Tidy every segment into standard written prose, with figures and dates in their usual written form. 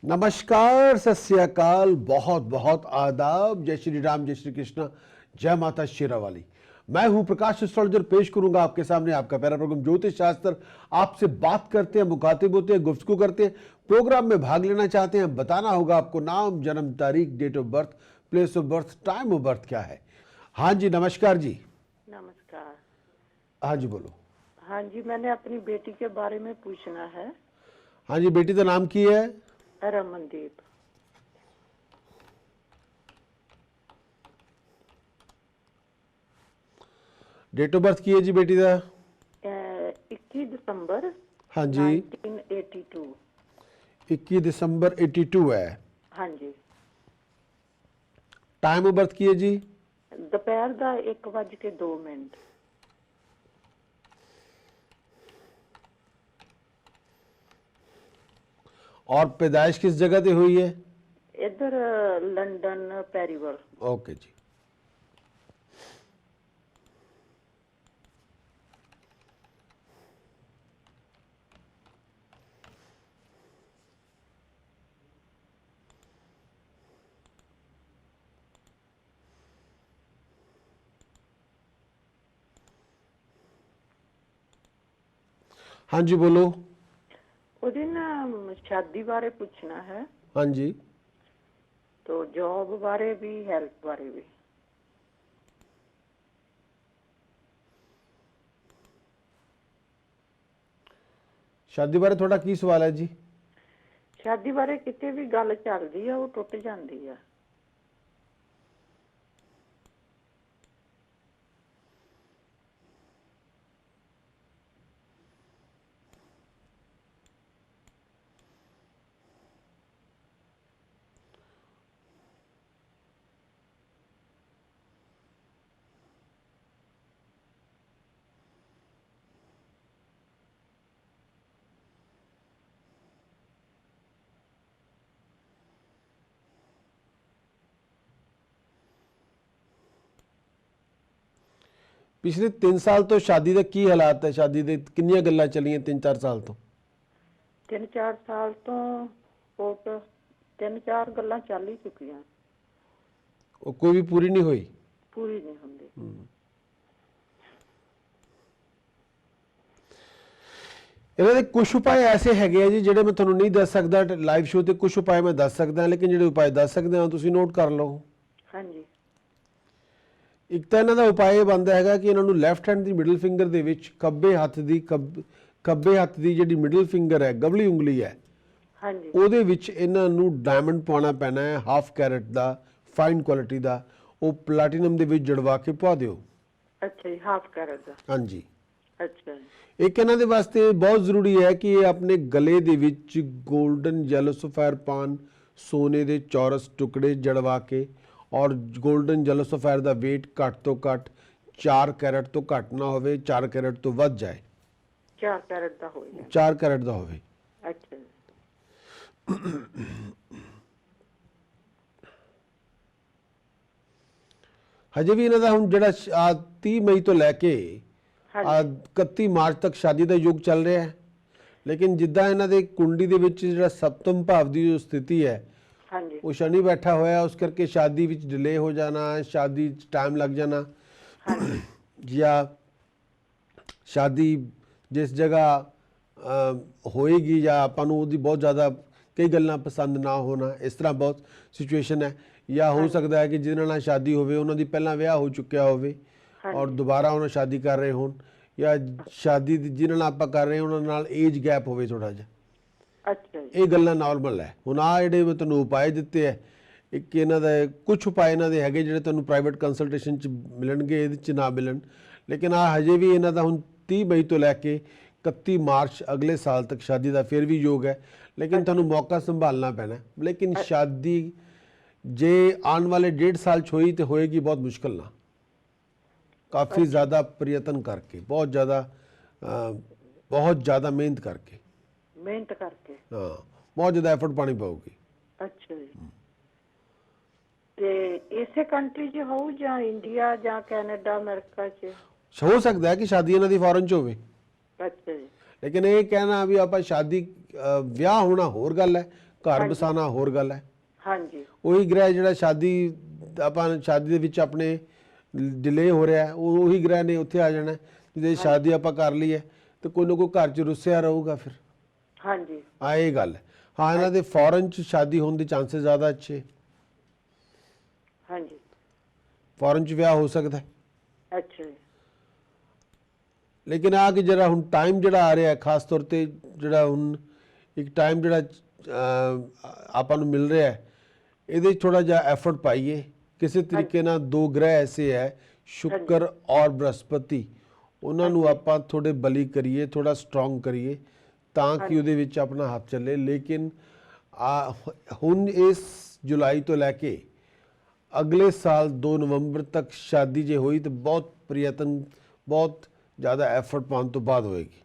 नमस्कार, सत श्री अकाल, बहुत बहुत आदाब। जय श्री राम, जय श्री कृष्ण, जय माता शेरावाली। मैं हूं प्रकाश एस्ट्रोलॉजर, पेश करूंगा आपके सामने आपका प्यारा प्रोग्राम ज्योतिष शास्त्र। आपसे बात करते हैं, मुखातिब होते हैं, गुफ्तगू करते हैं। प्रोग्राम में भाग लेना चाहते हैं, बताना होगा आपको नाम, जन्म तारीख, date of birth, place of birth, time of birth क्या है। हाँ जी, नमस्कार जी। नमस्कार। हाँ जी, बोलो। हाँ जी, मैंने अपनी बेटी के बारे में पूछना है। हाँ जी, बेटी का नाम की है? रमनदीप। डेट ऑफ बर्थ की है जी बेटी का? 21 दिसंबर। हाँ जी, 1982। 21 दिसंबर 82 है। हाँ जी। टाइम ऑफ बर्थ की है जी? दोपहर का 1:02। और पैदाइश किस जगह से हुई है? इधर लंदन पेरीवल। ओके जी। हाँ जी, बोलो। ਉਹਦੀ ਨਾ शादी बारे पूछना है। हाँ जी, तो जॉब बारे भी, हेल्थ बारे भी। शादी बारे थोड़ा की सवाल है जी? शादी बारे किते भी गल चलदी है, वो टुट जाती है। पिछले 3 साल तो शादी ਦੇ ਕੀ ਹਾਲਾਤ ਹੈ? शादी ਦੇ ਕਿੰਨੀਆਂ ਗੱਲਾਂ ਚੱਲੀਆਂ 3-4 ਸਾਲ ਤੋਂ? 3-4 ਸਾਲ ਤੋਂ ਕੋਟ 3-4 ਗੱਲਾਂ ਚੱਲ ਹੀ ਚੁੱਕੀਆਂ, ਉਹ ਕੋਈ ਵੀ ਪੂਰੀ ਨਹੀਂ ਹੋਈ? ਪੂਰੀ ਨਹੀਂ ਹੁੰਦੀ। ਇਹਨਾਂ ਦੇ ਕੁਝ ਉਪਾਅ ਐਸੇ ਹੈਗੇ ਆ ਜੀ ਜਿਹੜੇ ਮੈਂ ਤੁਹਾਨੂੰ ਨਹੀਂ ਦੱਸ ਸਕਦਾ ਲਾਈਵ ਸ਼ੋਅ ਤੇ। ਕੁਝ ਉਪਾਅ ਮੈਂ ਦੱਸ ਸਕਦਾ, ਲੇਕਿਨ ਜਿਹੜੇ ਉਪਾਅ ਦੱਸ ਸਕਦੇ ਹਾਂ ਤੁਸੀਂ ਨੋਟ ਕਰ ਲਓ। ਹਾਂਜੀ। ਇੱਕ ਤਾਂ ਇਹਨਾਂ ਦਾ ਉਪਾਅ ਇਹ ਬਣਦਾ ਹੈਗਾ ਕਿ ਇਹਨਾਂ ਨੂੰ ਲੈਫਟ ਹੈਂਡ ਦੀ ਮਿਡਲ ਫਿੰਗਰ ਦੇ ਵਿੱਚ ਖੱਬੇ ਹੱਥ ਦੀ ਜਿਹੜੀ ਮਿਡਲ ਫਿੰਗਰ ਹੈ, ਗਵਲੀ ਉਂਗਲੀ ਹੈ, ਹਾਂਜੀ। ਉਹਦੇ ਵਿੱਚ ਇਹਨਾਂ ਨੂੰ ਡਾਇਮੰਡ ਪਾਉਣਾ ਪੈਣਾ ਹੈ, ਹਾਫ ਕੈਰਟ ਦਾ, ਫਾਈਨ ਕੁਆਲਿਟੀ ਦਾ। ਉਹ ਪਲੈਟੀਨਮ ਦੇ ਵਿੱਚ ਜੜਵਾ ਕੇ ਪਾ ਦਿਓ। ਅੱਛਾ ਜੀ, ਹਾਫ ਕੈਰਟ ਦਾ। ਹਾਂਜੀ। ਅੱਛਾ ਜੀ। ਇੱਕ ਇਹਨਾਂ ਦੇ ਵਾਸਤੇ ਬਹੁਤ ਜ਼ਰੂਰੀ ਹੈ ਕਿ ਇਹ ਆਪਣੇ ਗਲੇ ਦੇ ਵਿੱਚ 골ਡਨ ਯੈਲੋ ਸਫਾਇਰ ਪਾਨ, ਸੋਨੇ ਦੇ ਚੌਰਸ ਟੁਕੜੇ ਜੜਵਾ ਕੇ, ਔਰ 골ਡਨ ਯੈਲੋ ਸਫਾਇਰ ਦਾ weight ਘੱਟ ਤੋਂ ਘੱਟ 4 ਕੈਰਟ ਤੋਂ ਘੱਟ ਨਾ ਹੋਵੇ, 4 ਕੈਰਟ ਤੋਂ ਵੱਧ ਜਾਏ। 4 ਕੈਰਟ ਦਾ ਹੋਏਗਾ। 4 ਕੈਰਟ ਦਾ ਹੋਵੇ। ਅੱਛਾ ਜੀ। ਹਜੇ ਵੀ ਇਹਨਾਂ ਦਾ ਹੁਣ ਜਿਹੜਾ 30 ਮਈ ਤੋਂ ਲੈ ਕੇ 31 ਮਾਰਚ ਤੱਕ ਸ਼ਾਦੀ ਦਾ ਯੁੱਗ ਚੱਲ ਰਿਹਾ ਹੈ, ਲੇਕਿਨ ਜਿੱਦਾਂ ਇਹਨਾਂ ਦੇ ਕੁੰਡਲੀ ਦੇ ਵਿੱਚ ਜਿਹੜਾ ਸਪਤਮ ਭਾਵ ਦੀ ਜੋ ਸਥਿਤੀ ਹੈ, ਹਾਂਜੀ। ਉਹ ਸ਼ਨੀ ਬੈਠਾ ਹੋਇਆ, ਉਸ ਕਰਕੇ ਸ਼ਾਦੀ ਵਿੱਚ ਡਿਲੇ ਹੋ ਜਾਣਾ, ਸ਼ਾਦੀ 'ਚ ਟਾਈਮ ਲੱਗ ਜਾਣਾ, ਜਾਂ ਸ਼ਾਦੀ ਜਿਸ ਜਗ੍ਹਾ ਹੋਏਗੀ ਜਾਂ ਆਪਾਂ ਨੂੰ ਉਹਦੀ ਬਹੁਤ ਜ਼ਿਆਦਾ ਕਈ ਗੱਲਾਂ ਪਸੰਦ ਨਾ ਹੋਣਾ, ਇਸ ਤਰ੍ਹਾਂ ਬਹੁਤ ਸਿਚੁਏਸ਼ਨ ਹੈ। ਜਾਂ ਹੋ ਸਕਦਾ ਹੈ ਕਿ ਜਿਹਨਾਂ ਨਾਲ ਸ਼ਾਦੀ ਹੋਵੇ ਉਹਨਾਂ ਦੀ ਪਹਿਲਾਂ ਵਿਆਹ ਹੋ ਚੁੱਕਿਆ ਹੋਵੇ ਔਰ ਦੁਬਾਰਾ ਉਹਨਾਂ ਸ਼ਾਦੀ ਕਰ ਰਹੇ ਹੋਣ, ਜਾਂ ਸ਼ਾਦੀ ਜਿਹਨਾਂ ਨਾਲ ਆਪਾਂ ਕਰ ਰਹੇ ਉਹਨਾਂ ਨਾਲ ਏਜ ਗੈਪ ਹੋਵੇ ਥੋੜ੍ਹਾ ਜਿਹਾ। ਅੱਛਾ ਜੀ। ਇਹ ਗੱਲਾਂ ਨਾਰਮਲ ਹੈ। ਹੁਣ ਆਹ ਜਿਹੜੇ ਮੈਂ ਤੁਹਾਨੂੰ ਉਪਾਅ ਦਿੱਤੇ ਹੈ, ਇੱਕ ਇਹਨਾਂ ਦਾ ਕੁਝ ਉਪਾਅ ਇਹਨਾਂ ਦੇ ਹੈਗੇ ਜਿਹੜੇ ਤੁਹਾਨੂੰ ਪ੍ਰਾਈਵੇਟ ਕੰਸਲਟੇਸ਼ਨ 'ਚ ਮਿਲਣਗੇ, ਇਹਦੇ 'ਚ ਨਾ ਮਿਲਣ, ਲੇਕਿਨ ਆਹ ਹਜੇ ਵੀ ਇਹਨਾਂ ਦਾ ਹੁਣ 30 ਮਈ ਤੋਂ ਲੈ ਕੇ 31 ਮਾਰਚ ਅਗਲੇ ਸਾਲ ਤੱਕ ਸ਼ਾਦੀ ਦਾ ਫਿਰ ਵੀ ਯੋਗ ਹੈ, ਲੇਕਿਨ ਤੁਹਾਨੂੰ ਮੌਕਾ ਸੰਭਾਲਣਾ ਪੈਣਾ। ਲੇਕਿਨ ਸ਼ਾਦੀ ਜੇ ਆਉਣ ਵਾਲੇ 1.5 ਸਾਲ 'ਚ ਹੋਈ ਤੇ ਹੋਏਗੀ ਬਹੁਤ ਮੁਸ਼ਕਿਲ ਨਾਲ, ਕਾਫੀ ਜ਼ਿਆਦਾ ਪ੍ਰਯਤਨ ਕਰਕੇ, ਬਹੁਤ ਜ਼ਿਆਦਾ ਮਿਹਨਤ ਕਰਕੇ। ਮਿਹਨਤ ਕਰਕੇ। ਹਾਂ, ਬਹੁਤ ਜ਼ਿਆਦਾ ਐਫਰਟ ਪਾਣੀ ਪਊਗੀ। ਅੱਛਾ ਜੀ। ਤੇ ਇਸੇ ਕੰਟਰੀ 'ਚ ਹੋਊ ਜਾਂ ਇੰਡੀਆ ਜਾਂ ਕੈਨੇਡਾ, ਅਮਰੀਕਾ 'ਚ? ਹੋ ਸਕਦਾ ਹੈ ਕਿ ਸ਼ਾਦੀ ਇਹਨਾਂ ਦੀ ਫੋਰਨ 'ਚ ਹੋਵੇ, ਅੱਛਾ ਜੀ। ਲੇਕਿਨ ਇਹ ਕਹਿਣਾ ਵੀ ਆਪਾਂ ਸ਼ਾਦੀ ਵਿਆਹ ਹੋਣਾ ਹੋਰ ਗੱਲ ਹੈ, ਘਰ ਬਸਾਣਾ ਹੋਰ ਗੱਲ ਹੈ। ਹਾਂਜੀ ਉਹੀ ਗ੍ਰਹਿ ਜਿਹੜਾ ਸ਼ਾਦੀ ਦੇ ਵਿੱਚ ਆਪਣੇ ਡਿਲੇ ਹੋ ਰਿਹਾ ਉਹ ਉਹੀ ਗ੍ਰਹਿ ਨੇ ਉੱਥੇ ਆ ਜਾਣਾ। ਜੇ ਸ਼ਾਦੀ ਆਪਾਂ ਕਰ ਲਈ ਹੈ ਤੇ ਕੋਈ ਨਾ ਕੋਈ ਘਰ 'ਚ ਰੁੱਸਿਆ ਰਹੂਗਾ ਫਿਰ। ਹਾਂਜੀ ਇਹ ਗੱਲ ਹੈ। ਹਾਂ, ਇਹਨਾਂ ਦੇ ਫੋਰਨ 'ਚ ਸ਼ਾਦੀ ਹੋਣ ਦੇ ਚਾਂਸਸ ਜ਼ਿਆਦਾ ਅੱਛੇ। ਹਾਂਜੀ ਫੋਰਨ 'ਚ ਵਿਆਹ ਹੋ ਸਕਦਾ। ਅੱਛਾ ਜੀ। ਲੇਕਿਨ ਆ ਕਿ ਜਿਹੜਾ ਹੁਣ ਟਾਈਮ ਜਿਹੜਾ ਆ ਰਿਹਾ ਖਾਸ ਤੌਰ ਤੇ ਜਿਹੜਾ ਹੁਣ ਇੱਕ ਟਾਈਮ ਜਿਹੜਾ ਆਪਾਂ ਨੂੰ ਮਿਲ ਰਿਹਾ ਇਹਦੇ 'ਚ ਥੋੜਾ ਜਿਹਾ ਐਫਰਟ ਪਾਈਏ ਕਿਸੇ ਤਰੀਕੇ ਨਾਲ। ਦੋ ਗ੍ਰਹਿ ਐਸੇ ਹੈ ਸ਼ੁਕਰ ਔਰ ਬ੍ਰਹਸਪਤੀ, ਉਹਨਾਂ ਨੂੰ ਆਪਾਂ ਥੋੜੇ ਬਲੀ ਕਰੀਏ, ਥੋੜਾ ਸਟਰੋਂਗ ਕਰੀਏ ਤਾਂ ਕਿ ਉਹਦੇ ਵਿੱਚ ਆਪਣਾ ਹੱਥ ਚੱਲੇ। ਲੇਕਿਨ ਹੁਣ ਇਸ ਜੁਲਾਈ ਤੋਂ ਲੈ ਕੇ ਅਗਲੇ ਸਾਲ 2 ਨਵੰਬਰ ਤੱਕ ਸ਼ਾਦੀ ਜੇ ਹੋਈ ਤਾਂ ਬਹੁਤ ਪ੍ਰਯਤਨ, ਬਹੁਤ ਜ਼ਿਆਦਾ ਐਫਰਟ ਪਾਉਣ ਤੋਂ ਬਾਅਦ ਹੋਏਗੀ।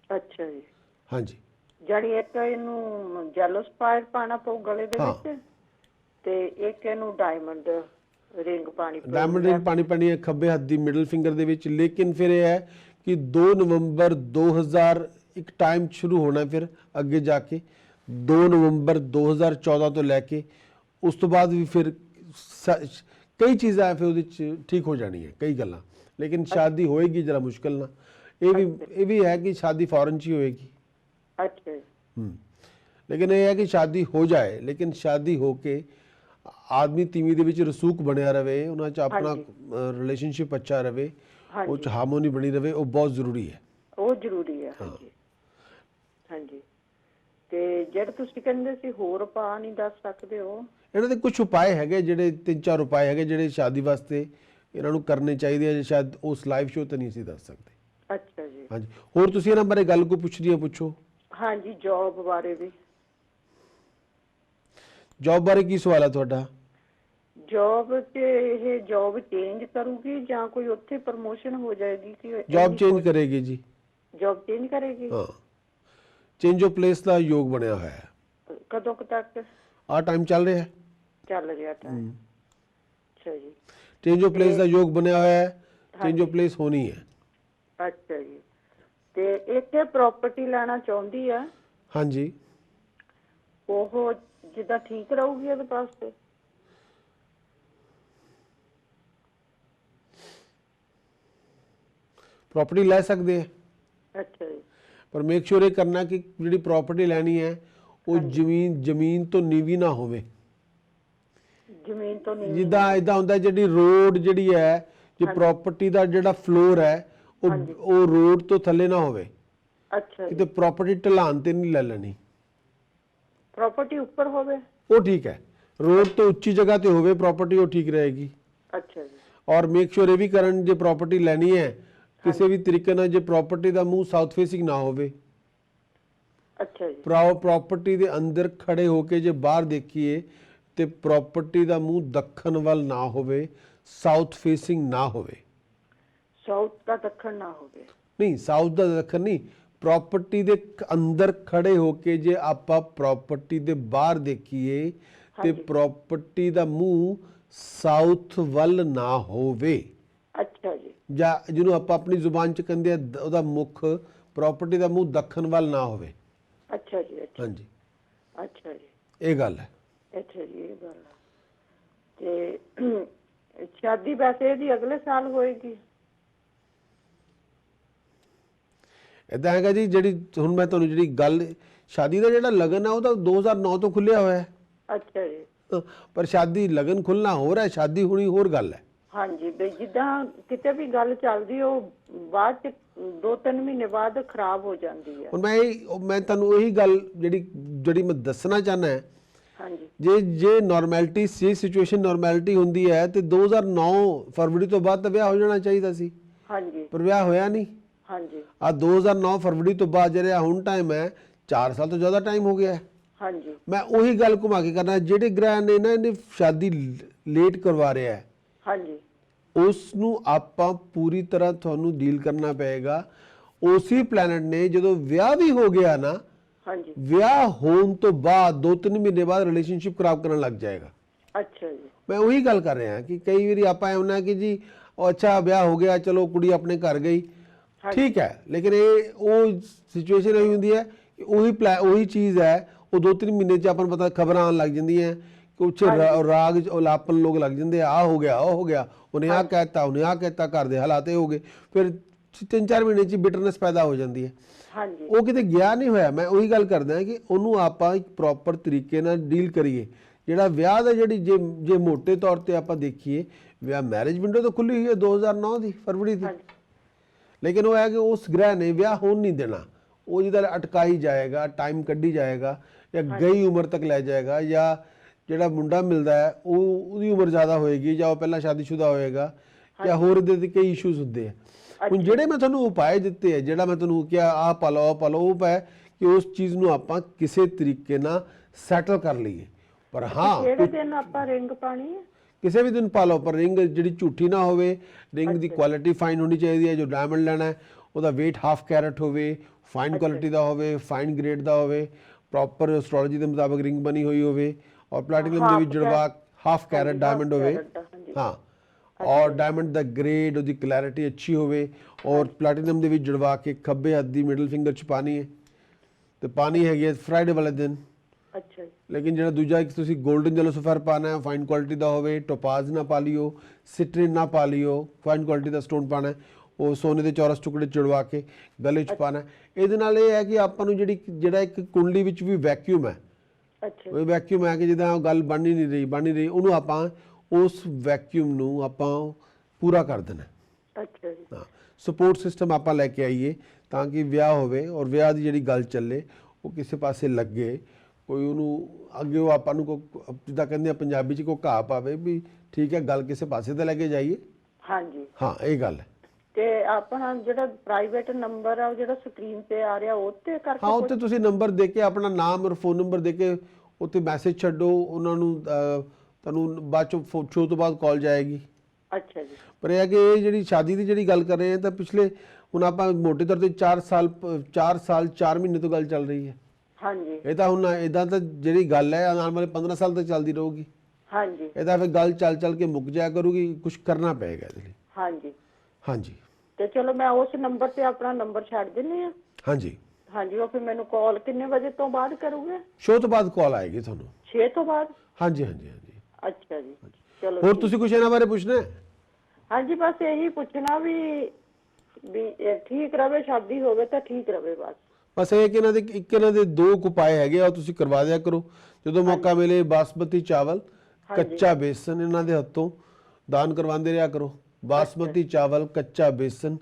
ਅੱਛਾ ਜੀ। ਹਾਂਜੀ, ਜਾਨੀ ਇੱਕ ਇਹਨੂੰ ਜੈਲੋ ਸਪਾਇਰ ਪਾਣਾ ਪਊ ਗਲੇ ਦੇ ਵਿੱਚ ਤੇ ਇੱਕ ਇਹਨੂੰ ਡਾਇਮੰਡ ਰਿੰਗ ਪਾਣੀ ਪਊ। ਡਾਇਮੰਡ ਰਿੰਗ ਪਾਣੀ ਪੈਣੀ ਹੈ ਖੱਬੇ ਹੱਥ ਦੀ ਮਿਡਲ ਫਿੰਗਰ ਦੇ ਵਿੱਚ। ਲੇਕਿਨ ਫਿਰ ਇਹ ਹੈ ਕਿ 2 ਨਵੰਬਰ 2000 ਇੱਕ ਟਾਈਮ ਸ਼ੁਰੂ ਹੋਣਾ, ਫਿਰ ਅੱਗੇ ਜਾ ਕੇ 2 ਨਵੰਬਰ 2014 ਤੋਂ ਲੈ ਕੇ ਉਸ ਤੋਂ ਬਾਅਦ ਵੀ ਫਿਰ ਕਈ ਚੀਜ਼ਾਂ ਫਿਰ ਉਹਦੇ 'ਚ ਠੀਕ ਹੋ ਜਾਣੀਆਂ ਕਈ ਗੱਲਾਂ। ਲੇਕਿਨ ਸ਼ਾਦੀ ਹੋਏਗੀ ਜਰਾ ਮੁਸ਼ਕਿਲ ਨਾਲ। ਇਹ ਵੀ ਹੈ ਕਿ ਸ਼ਾਦੀ ਫੌਰਨ 'ਚ ਹੀ ਹੋਏਗੀ। ਅੱਛਾ ਜੀ। ਲੇਕਿਨ ਇਹ ਹੈ ਕਿ ਸ਼ਾਦੀ ਹੋ ਜਾਏ, ਲੇਕਿਨ ਸ਼ਾਦੀ ਹੋ ਕੇ ਆਦਮੀ ਤੀਵੀਂ ਦੇ ਵਿੱਚ ਰਸੂਖ ਬਣਿਆ ਰਵੇ, ਉਹਨਾਂ 'ਚ ਆਪਣਾ ਰਿਲੇਸ਼ਨਸ਼ਿਪ ਅੱਛਾ ਰਵੇ, ਉਹ 'ਚ ਹਾਰਮੋਨੀ ਬਣੀ ਰਵੇ, ਉਹ ਬਹੁਤ ਜ਼ਰੂਰੀ ਹੈ। ਉਹ ਜ਼ਰੂਰੀ ਹੈ। ਹਾਂਜੀ ਹਾਂਜੀ। ਤੇ ਜਿਹੜੇ ਤੁਸੀਂ ਕਹਿੰਦੇ ਸੀ ਹੋਰ ਉਪਾਅ ਨਹੀਂ ਦੱਸ ਸਕਦੇ ਹੋ? ਇਹਨਾਂ ਦੇ ਕੁਝ ਉਪਾਅ ਹੈਗੇ, ਜਿਹੜੇ 3-4 ਉਪਾਅ ਹੈਗੇ ਜਿਹੜੇ ਸ਼ਾਦੀ ਵਾਸਤੇ ਇਹਨਾਂ ਨੂੰ ਕਰਨੇ ਚਾਹੀਦੇ ਆ। ਸ਼ਾਇਦ ਉਸ ਲਾਈਵ ਸ਼ੋਅ ਤੇ ਨਹੀਂ ਸੀ ਦੱਸ ਸਕਦੇ। ਅੱਛਾ ਜੀ। ਹਾਂਜੀ, ਹੋਰ ਤੁਸੀਂ ਇਹਨਾਂ ਬਾਰੇ ਗੱਲ ਕੋਈ ਪੁੱਛਣੀ ਹੈ ਪੁੱਛੋ। ਹਾਂਜੀ, ਜੌਬ ਬਾਰੇ ਵੀ। ਜੌਬ ਬਾਰੇ ਕੀ ਸਵਾਲ ਹੈ ਤੁਹਾਡਾ? ਜੌਬ ਤੇ ਇਹ ਜੌਬ ਚੇਂਜ ਕਰੂਗੀ ਜਾਂ ਕੋਈ ਉੱਥੇ ਪ੍ਰਮੋਸ਼ਨ ਹੋ ਜਾਏਗੀ? ਕਿ ਜੌਬ ਚੇਂਜ ਕਰੇਗੀ ਜੀ। ਜੌਬ ਚੇਂਜ ਕਰੇਗੀ? ਹਾਂ, ਚੇਂਜ ਆਫ ਪਲੇਸ ਦਾ ਯੋਗ ਬਣਿਆ ਹੋਇਆ ਹੈ। ਕਦੋਂ ਤੱਕ? ਆ ਟਾਈਮ ਚੱਲ ਰਿਹਾ ਹੈ। ਚੱਲ ਰਿਹਾ ਟਾਈਮ। ਅੱਛਾ ਜੀ। ਚੇਂਜ ਆਫ ਪਲੇਸ ਦਾ ਯੋਗ ਬਣਿਆ ਹੋਇਆ ਹੈ। ਚੇਂਜ ਆਫ ਪਲੇਸ ਹੋਣੀ ਹੈ। ਅੱਛਾ ਜੀ। ਤੇ ਇੱਥੇ ਪ੍ਰਾਪਰਟੀ ਲੈਣਾ ਚਾਹੁੰਦੀ ਆ। ਹਾਂਜੀ, ਉਹ ਜਿੱਦਾਂ ਠੀਕ ਰਹੂਗੀ ਉਹਦੇ ਵਾਸਤੇ? ਪ੍ਰਾਪਰਟੀ ਲੈ ਸਕਦੇ ਹੈ। ਅੱਛਾ ਜੀ। ਪਰ ਮੇਕ ਸ਼ੋਰ ਇਹ ਕਰਨਾ ਕਿ ਜਿਹੜੀ ਪ੍ਰਾਪਰਟੀ ਲੈਣੀ ਹੈ ਉਹ ਜ਼ਮੀਨ ਤੋਂ ਨੀਵੀਂ ਨਾ ਹੋਵੇ। ਜ਼ਮੀਨ ਤੋਂ ਨੀਵੀਂ? ਜਿੱਦਾਂ ਇਦਾਂ ਹੁੰਦਾ ਜਿਹੜੀ ਰੋਡ ਜਿਹੜੀ ਹੈ, ਜੇ ਪ੍ਰਾਪਰਟੀ ਦਾ ਜਿਹੜਾ ਫਲੋਰ ਹੈ ਉਹ ਰੋਡ ਤੋਂ ਥੱਲੇ ਨਾ ਹੋਵੇ। ਅੱਛਾ। ਕਿਤੇ ਪ੍ਰਾਪਰਟੀ ਢਲਾਨ ਤੇ ਨਹੀਂ ਲੈ ਲੈਣੀ। ਪ੍ਰਾਪਰਟੀ ਉੱਪਰ ਹੋਵੇ ਉਹ ਠੀਕ ਹੈ। ਰੋਡ ਤੋਂ ਉੱਚੀ ਜਗ੍ਹਾ ਤੇ ਹੋਵੇ ਪ੍ਰਾਪਰਟੀ, ਉਹ ਠੀਕ ਰਹੇਗੀ। ਅੱਛਾ ਜੀ। ਔਰ ਮੇਕ ਸ਼ੋਰ ਇਹ ਵੀ ਕਰਨ ਜੇ ਪ੍ਰਾਪਰਟੀ ਲੈਣੀ ਹੈ ਕਿਸੇ ਵੀ ਤਰੀਕੇ ਨਾਲ ਜੇ ਪ੍ਰਾਪਰਟੀ ਦਾ ਮੂੰਹ ਸਾਊਥ ਫੇਸਿੰਗ ਨਾ ਹੋਵੇ। ਅੱਛਾ ਜੀ। ਪ੍ਰਾਪਰਟੀ ਦੇ ਅੰਦਰ ਖੜੇ ਹੋ ਕੇ ਜੇ ਬਾਹਰ ਦੇਖੀਏ ਤੇ ਪ੍ਰਾਪਰਟੀ ਦਾ ਮੂੰਹ ਦੱਖਣ ਵੱਲ ਨਾ ਹੋਵੇ, ਸਾਊਥ ਫੇਸਿੰਗ ਨਾ ਹੋਵੇ। ਸਾਊਥ ਦਾ ਦੱਖਣ ਨਾ ਹੋਵੇ? ਨਹੀਂ, ਸਾਊਥ ਦਾ ਦੱਖਣ ਨਹੀਂ। ਪ੍ਰਾਪਰਟੀ ਦੇ ਅੰਦਰ ਖੜੇ ਹੋ ਕੇ ਜੇ ਆਪਾਂ ਪ੍ਰਾਪਰਟੀ ਦੇ ਬਾਹਰ ਦੇਖੀਏ ਤੇ ਪ੍ਰਾਪਰਟੀ ਦਾ ਮੂੰਹ ਸਾਊਥ ਵੱਲ ਨਾ ਹੋਵੇ। ਅੱਛਾ ਜੀ। ਜਾਂ ਜਿਹਨੂੰ ਆਪਾਂ ਆਪਣੀ ਜ਼ੁਬਾਨ 'ਚ ਕਹਿੰਦੇ ਆ ਉਹਦਾ ਮੁੱਖ, ਪ੍ਰਾਪਰਟੀ ਦਾ ਮੂੰਹ ਦੱਖਣ ਵੱਲ ਨਾ ਹੋਵੇ। ਅੱਛਾ ਜੀ। ਹਾਂਜੀ, ਅੱਛਾ ਜੀ। ਇਹ ਗੱਲ ਹੈ। ਅੱਛਾ ਜੀ, ਇਹ ਗੱਲ ਹੈ। ਤੇ ਸ਼ਾਦੀ ਵੈਸੇ ਇਹਦੀ ਅਗਲੇ ਸਾਲ ਹੋਏਗੀ? ਇਦਾਂ ਹੈਗਾ ਜੀ, ਜਿਹੜੀ ਹੁਣ ਮੈਂ ਤੁਹਾਨੂੰ ਜਿਹੜੀ ਗੱਲ ਸ਼ਾਦੀ ਦਾ ਜਿਹੜਾ ਲਗਨ ਹੈ ਉਹ ਤਾਂ 2009 ਤੋਂ ਖੁੱਲਿਆ ਹੋਇਆ ਹੈ। ਅੱਛਾ ਜੀ। ਪਰ ਸ਼ਾਦੀ ਲਗਨ ਖੁੱਲਣਾ ਹੋਰ ਹੈ, ਸ਼ਾਦੀ ਹੋਣੀ ਹੋਰ ਗੱਲ ਹੈ। ਹਾਂਜੀ, ਬਈ ਜਿੱਦਾਂ ਕਿਤੇ ਵੀ ਗੱਲ ਚੱਲਦੀ ਉਹ ਬਾਅਦ ਚ 2-3 ਮਹੀਨੇ ਬਾਅਦ ਖਰਾਬ ਹੋ ਜਾਂਦੀ ਹੈ। ਹੁਣ ਮੈਂ ਤੁਹਾਨੂੰ ਇਹੀ ਗੱਲ ਜਿਹੜੀ ਮੈਂ ਦੱਸਣਾ ਚਾਹੁੰਦਾ ਹੈ। ਹਾਂਜੀ। ਜੇ ਨਾਰਮੈਲਿਟੀ ਸੀ, ਸਿਚੁਏਸ਼ਨ ਨਾਰਮੈਲਿਟੀ ਹੁੰਦੀ ਹੈ ਤੇ 2009 ਫਰਵਰੀ ਤੋਂ ਬਾਅਦ ਤਾਂ ਵਿਆਹ ਹੋ ਜਾਣਾ ਚਾਹੀਦਾ ਸੀ। ਹਾਂਜੀ। ਪਰ ਵਿਆਹ ਹੋਇਆ ਨਹੀਂ। ਹਾਂਜੀ। ਆ 2009 ਫਰਵਰੀ ਤੋਂ ਬਾਅਦ ਜਿਹੜਾ ਹੁਣ ਟਾਈਮ ਹੈ 4 ਸਾਲ ਤੋਂ ਜ਼ਿਆਦਾ ਟਾਈਮ ਹੋ ਗਿਆ ਹੈ। ਹਾਂਜੀ। ਮੈਂ ਉਹੀ ਗੱਲ ਘੁਮਾ ਕੇ ਕਰਨਾ, ਜਿਹੜੇ ਗ੍ਰਹਿ ਨੇ ਨਾ ਇਹਨੇ ਸ਼ਾਦੀ ਲੇਟ ਕਰਵਾ ਰਿਹਾ ਹੈ। ਹਾਂਜੀ। ਉਸ ਨੂੰ ਆਪਾਂ ਪੂਰੀ ਤਰ੍ਹਾਂ ਤੁਹਾਨੂੰ ਡੀਲ ਕਰਨਾ ਪਏਗਾ। ਉਸੇ ਪਲੈਨਟ ਨੇ ਜਦੋਂ ਵਿਆਹ ਵੀ ਹੋ ਗਿਆ ਨਾ, ਹਾਂਜੀ, ਵਿਆਹ ਹੋਣ ਤੋਂ ਬਾਅਦ 2-3 ਮਹੀਨੇ ਬਾਅਦ ਰਿਲੇਸ਼ਨਸ਼ਿਪ ਖਰਾਬ ਕਰਨ ਲੱਗ ਜਾਏਗਾ। ਅੱਛਾ ਜੀ। ਮੈਂ ਉਹੀ ਗੱਲ ਕਰ ਰਿਹਾ ਕਿ ਕਈ ਵਾਰੀ ਆਪਾਂ ਐਉਂ ਕਿ ਜੀ ਉਹ ਅੱਛਾ ਵਿਆਹ ਹੋ ਗਿਆ, ਚਲੋ ਕੁੜੀ ਆਪਣੇ ਘਰ ਗਈ, ਠੀਕ ਹੈ, ਲੇਕਿਨ ਉਹ ਸਿਚੁਏਸ਼ਨ ਇਹ ਹੁੰਦੀ ਹੈ ਕਿ ਉਹੀ ਚੀਜ਼ ਹੈ ਉਹ 2-3 ਮਹੀਨੇ 'ਚ ਆਪਾਂ ਨੂੰ ਪਤਾ ਖਬਰਾਂ ਆਉਣ ਲੱਗ ਜਾਂਦੀਆਂ ਕਿ ਉੱਚ ਰਾਗ ਉਲਾਪਨ ਲੋਕ ਲੱਗ ਜਾਂਦੇ ਆ ਹੋ ਗਿਆ ਉਹ ਹੋ ਗਿਆ, ਉਹਨੇ ਆਹ ਕਹਿਤਾ ਉਹਨੇ ਆਹ ਕਹਿਤਾ, ਘਰ ਦੇ ਹਾਲਾਤ ਇਹ ਹੋ ਗਏ, ਫਿਰ 3-4 ਮਹੀਨੇ 'ਚ ਬਿਟਰਨੈਸ ਪੈਦਾ ਹੋ ਜਾਂਦੀ ਹੈ। ਹਾਂਜੀ ਉਹ ਕਿਤੇ ਗਿਆ ਨਹੀਂ ਹੋਇਆ। ਮੈਂ ਉਹੀ ਗੱਲ ਕਰਦਾ ਕਿ ਉਹਨੂੰ ਆਪਾਂ ਇੱਕ ਪ੍ਰੋਪਰ ਤਰੀਕੇ ਨਾਲ ਡੀਲ ਕਰੀਏ। ਜਿਹੜਾ ਵਿਆਹ ਦਾ ਜਿਹੜੀ ਜੇ ਮੋਟੇ ਤੌਰ ਤੇ ਆਪਾਂ ਦੇਖੀਏ, ਵਿਆਹ ਮੈਰਿਜ ਵਿੰਡੋ ਤਾਂ ਖੁੱਲੀ ਹੋਈ ਹੈ 2009 ਦੀ ਫਰਵਰੀ ਦੀ, ਲੇਕਿਨ ਉਹ ਹੈ ਕਿ ਉਸ ਗ੍ਰਹਿ ਨੇ ਵਿਆਹ ਹੋਣ ਨਹੀਂ ਦੇਣਾ। ਉਹ ਜਿਹਦਾ ਅਟਕਾਈ ਜਾਏਗਾ, ਟਾਈਮ ਕੱਢੀ ਜਾਏਗਾ, ਜਾਂ ਗਈ ਉਮਰ ਤੱਕ ਲੈ ਜਾਏਗਾ, ਜਾਂ ਜਿਹੜਾ ਮੁੰਡਾ ਮਿਲਦਾ ਹੈ ਉਹਦੀ ਉਮਰ ਜ਼ਿਆਦਾ ਹੋਏਗੀ, ਜਾਂ ਉਹ ਪਹਿਲਾਂ ਸ਼ਾਦੀशुदा ਹੋਏਗਾ, ਜਾਂ ਹੋਰ ਇਹਦੇ ਤੇ ਕਈ ਇਸ਼ੂਜ਼ ਹੁੰਦੇ ਆ। ਹੁਣ ਜਿਹੜੇ ਮੈਂ ਤੁਹਾਨੂੰ ਉਪਾਅ ਦਿੱਤੇ ਹੈ, ਜਿਹੜਾ ਮੈਂ ਤੁਹਾਨੂੰ ਕਿਹਾ ਆਹ ਪਾ ਲਓ ਆਹ ਪਾ ਲਓ, ਉਹ ਉਪਾਅ ਕਿ ਉਸ ਚੀਜ਼ ਨੂੰ ਆਪਾਂ ਕਿਸੇ ਤਰੀਕੇ ਨਾਲ ਸੈਟਲ ਕਰ ਲਈਏ। ਪਰ ਹਾਂ ਕਿਹੜੇ ਦਿਨ ਆਪਾਂ ਰਿੰਗ ਪਾਣੀ ਹੈ? ਕਿਸੇ ਵੀ ਦਿਨ ਪਾ ਲਓ, ਪਰ ਰਿੰਗ ਜਿਹੜੀ ਝੂਠੀ ਨਾ ਹੋਵੇ, ਰਿੰਗ ਦੀ ਕੁਆਲਿਟੀ ਫਾਈਨ ਹੋਣੀ ਚਾਹੀਦੀ ਹੈ। ਜੋ ਡਾਇਮੰਡ ਲੈਣਾ ਹੈ ਉਹਦਾ weight ਹਾਫ ਕੈਰਟ ਹੋਵੇ, ਫਾਈਨ ਕੁਆਲਿਟੀ ਦਾ ਹੋਵੇ, ਫਾਈਨ ਗ੍ਰੇਡ ਦਾ ਹੋਵੇ, ਪ੍ਰੋਪਰ ਐਸਟ੍ਰੋਲੋਜੀ ਦੇ ਮੁਤਾਬਕ ਰਿੰਗ ਬਣੀ ਹੋਈ ਹੋਵੇ, ਔਰ ਪਲੈਟੀਨਮ ਦੇ ਵਿੱਚ ਜੜਵਾ ਹਾਫ ਕੈਰਟ ਡਾਇਮੰਡ ਹੋਵੇ। ਹਾਂ, ਔਰ ਡਾਇਮੰਡ ਦਾ ਗ੍ਰੇਡ ਉਹਦੀ ਕਲੈਰਿਟੀ ਅੱਛੀ ਹੋਵੇ, ਔਰ ਪਲੈਟੀਨਮ ਦੇ ਵਿੱਚ ਜੜਵਾ ਕੇ ਖੱਬੇ ਹੱਥ ਦੀ ਮਿਡਲ ਫਿੰਗਰ 'ਚ ਪਾਣੀ ਹੈ, ਤੇ ਪਾਣੀ ਹੈਗੀ ਹੈ ਫਰਾਈਡੇ ਵਾਲੇ ਦਿਨ। ਅੱਛਾ ਜੀ। ਲੇਕਿਨ ਜਿਹੜਾ ਦੂਜਾ ਇੱਕ ਤੁਸੀਂ 골ਡਨ ਜੈਲੋ ਸਫਾਇਰ ਪਾਣਾ ਹੈ, ਫਾਈਨ ਕੁਆਲਿਟੀ ਦਾ ਹੋਵੇ, ਟੋਪਾਜ਼ ਨਾ ਪਾ ਲਿਓ, ਸਿਟਰਿਨ ਨਾ ਪਾ ਲਿਓ, ਫਾਈਨ ਕੁਆਲਿਟੀ ਦਾ ਸਟੋਨ ਪਾਣਾ ਹੈ, ਉਹ ਸੋਨੇ ਦੇ ਚੌਰਸ ਟੁਕੜੇ ਚੜਵਾ ਕੇ ਗਲੇ 'ਚ ਪਾਣਾ। ਇਹਦੇ ਨਾਲ ਇਹ ਹੈ ਕਿ ਆਪਾਂ ਨੂੰ ਜਿਹੜਾ ਇੱਕ ਕੁੰਡਲੀ ਵਿੱਚ ਵੀ ਵੈਕਿਊਮ ਹੈ, ਉਹ ਵੈਕਿਊਮ ਹੈ ਕਿ ਜਿੱਦਾਂ ਗੱਲ ਬਣ ਹੀ ਨਹੀਂ ਰਹੀ, ਉਹਨੂੰ ਆਪਾਂ ਉਸ ਵੈਕਿਊਮ ਨੂੰ ਆਪਾਂ ਪੂਰਾ ਕਰ ਦੇਣਾ। ਅੱਛਾ ਜੀ। ਹਾਂ, ਸਪੋਰਟ ਸਿਸਟਮ ਆਪਾਂ ਲੈ ਕੇ ਆਈਏ ਤਾਂ ਕਿ ਵਿਆਹ ਹੋਵੇ, ਔਰ ਵਿਆਹ ਦੀ ਜਿਹੜੀ ਗੱਲ ਚੱਲੇ ਉਹ ਕਿਸੇ ਪਾਸੇ ਲੱਗੇ, ਕੋਈ ਉਹਨੂੰ ਅੱਗੇ ਉਹ ਆਪਾਂ ਨੂੰ ਜਿੱਦਾਂ ਕਹਿੰਦੇ ਆ ਪੰਜਾਬੀ 'ਚ ਕੋਈ ਘਾਹ ਪਾਵੇ ਵੀ ਠੀਕ ਹੈ, ਗੱਲ ਕਿਸੇ ਪਾਸੇ ਤੇ ਲੈ ਕੇ ਜਾਈਏ। ਹਾਂਜੀ ਹਾਂ, ਇਹ ਗੱਲ ਹੈ। ਤੇ ਆਪਣਾ ਜਿਹੜਾ ਪ੍ਰਾਈਵੇਟ ਨੰਬਰ ਆ ਉਹ ਜਿਹੜਾ ਸਕਰੀਨ ਤੇ ਆ ਰਿਹਾ ਉਹ ਤੇ ਕਰਕੇ ਹਾਂ, ਉੱਤੇ ਤੁਸੀਂ ਨੰਬਰ ਦੇ ਕੇ ਆਪਣਾ ਨਾਮ ਔਰ ਫੋਨ ਨੰਬਰ ਦੇ ਕੇ ਉੱਤੇ ਮੈਸੇਜ ਛੱਡੋ, ਉਹਨਾਂ ਨੂੰ ਤੁਹਾਨੂੰ ਬਾਅਦ ਚੋਂ ਸ਼ੋਅ ਤੋਂ ਬਾਅਦ ਕਾਲ ਜਾਏਗੀ। ਅੱਛਾ ਜੀ। ਪਰ ਇਹ ਹੈ ਕਿ ਇਹ ਜਿਹੜੀ ਸ਼ਾਦੀ ਦੀ ਜਿਹੜੀ ਗੱਲ ਕਰ ਰਹੇ ਹਾਂ ਤਾਂ ਪਿਛਲੇ ਹੁਣ ਆਪਾਂ ਮੋਟੇ ਤੌਰ ਤੇ 4 ਸਾਲ 4 ਮਹੀਨੇ ਤੋਂ ਗੱਲ ਚੱਲ ਰਹੀ ਹੈ। ਹਾਂਜੀ। ਇਹ ਤਾਂ ਹੁਣ ਇਦਾਂ ਤਾਂ ਜਿਹੜੀ ਗੱਲ ਹੈ ਆਉਣ ਵਾਲੇ 15 ਸਾਲ ਤੱਕ ਚੱਲਦੀ ਰਹੂਗੀ। ਹਾਂਜੀ। ਇਹਦਾ ਫਿਰ ਗੱਲ ਚੱਲ ਕੇ ਮੁੱਕ ਜਾਇਆ ਕਰੂਗੀ, ਕੁਝ ਕਰਨਾ ਪਏਗਾ ਇਹਦੇ ਲਈ। ਹਾਂਜੀ ਹਾਂਜੀ, ਤੇ ਚਲੋ ਮੈਂ ਉਸ ਨੰਬਰ ਤੇ ਆਪਣਾ ਨੰਬਰ ਛੱਡ ਦਿੰਨੀ ਆ। ਹਾਂਜੀ ਹਾਂਜੀ, ਉਹ ਫਿਰ ਮੈਨੂੰ ਕਾਲ ਕਿੰਨੇ ਵਜੇ ਤੋਂ ਬਾਅਦ ਕਰੋਗੇ? ਸ਼ੋਅ ਤੋਂ ਬਾਅਦ ਕਾਲ ਆਏਗੀ ਤੁਹਾਨੂੰ। 6 ਤੋਂ ਬਾਅਦ? ਹਾਂਜੀ ਹਾਂਜੀ ਹਾਂਜੀ। ਅੱਛਾ ਜੀ, ਚਲੋ। ਹੋਰ ਤੁਸੀਂ ਕੁਝ ਇਹਨਾਂ ਬਾਰੇ ਪੁੱਛਣਾ ਹੈ? ਹਾਂਜੀ, ਬਸ ਇਹੀ ਪੁੱਛਣਾ ਵੀ ਇਹ ਠੀਕ ਰਵੇ, ਸ਼ਾਦੀ ਹੋਵੇ ਤਾਂ ਠੀਕ ਰਵੇ ਬਸ। ਬਸ ਇਹ ਕਿ ਇਹਨਾਂ ਦੇ 2 ਉਪਾਅ ਹੈਗੇ ਆ, ਉਹ ਤੁਸੀਂ ਕਰਵਾ ਦਿਆ ਕਰੋ ਜਦੋਂ ਮੌਕਾ ਮਿਲੇ। ਬਾਸਮਤੀ ਚਾਵਲ, ਕੱਚਾ ਬੇਸਨ ਇਹਨਾਂ ਦੇ ਹੱਥੋਂ ਦਾਨ ਕਰਵਾਉਂਦੇ ਰਿਹਾ ਕਰੋ। ਬਾਸਮਤੀ ਚਾਵਲ, ਕੱਚਾ ਬੇਸਨ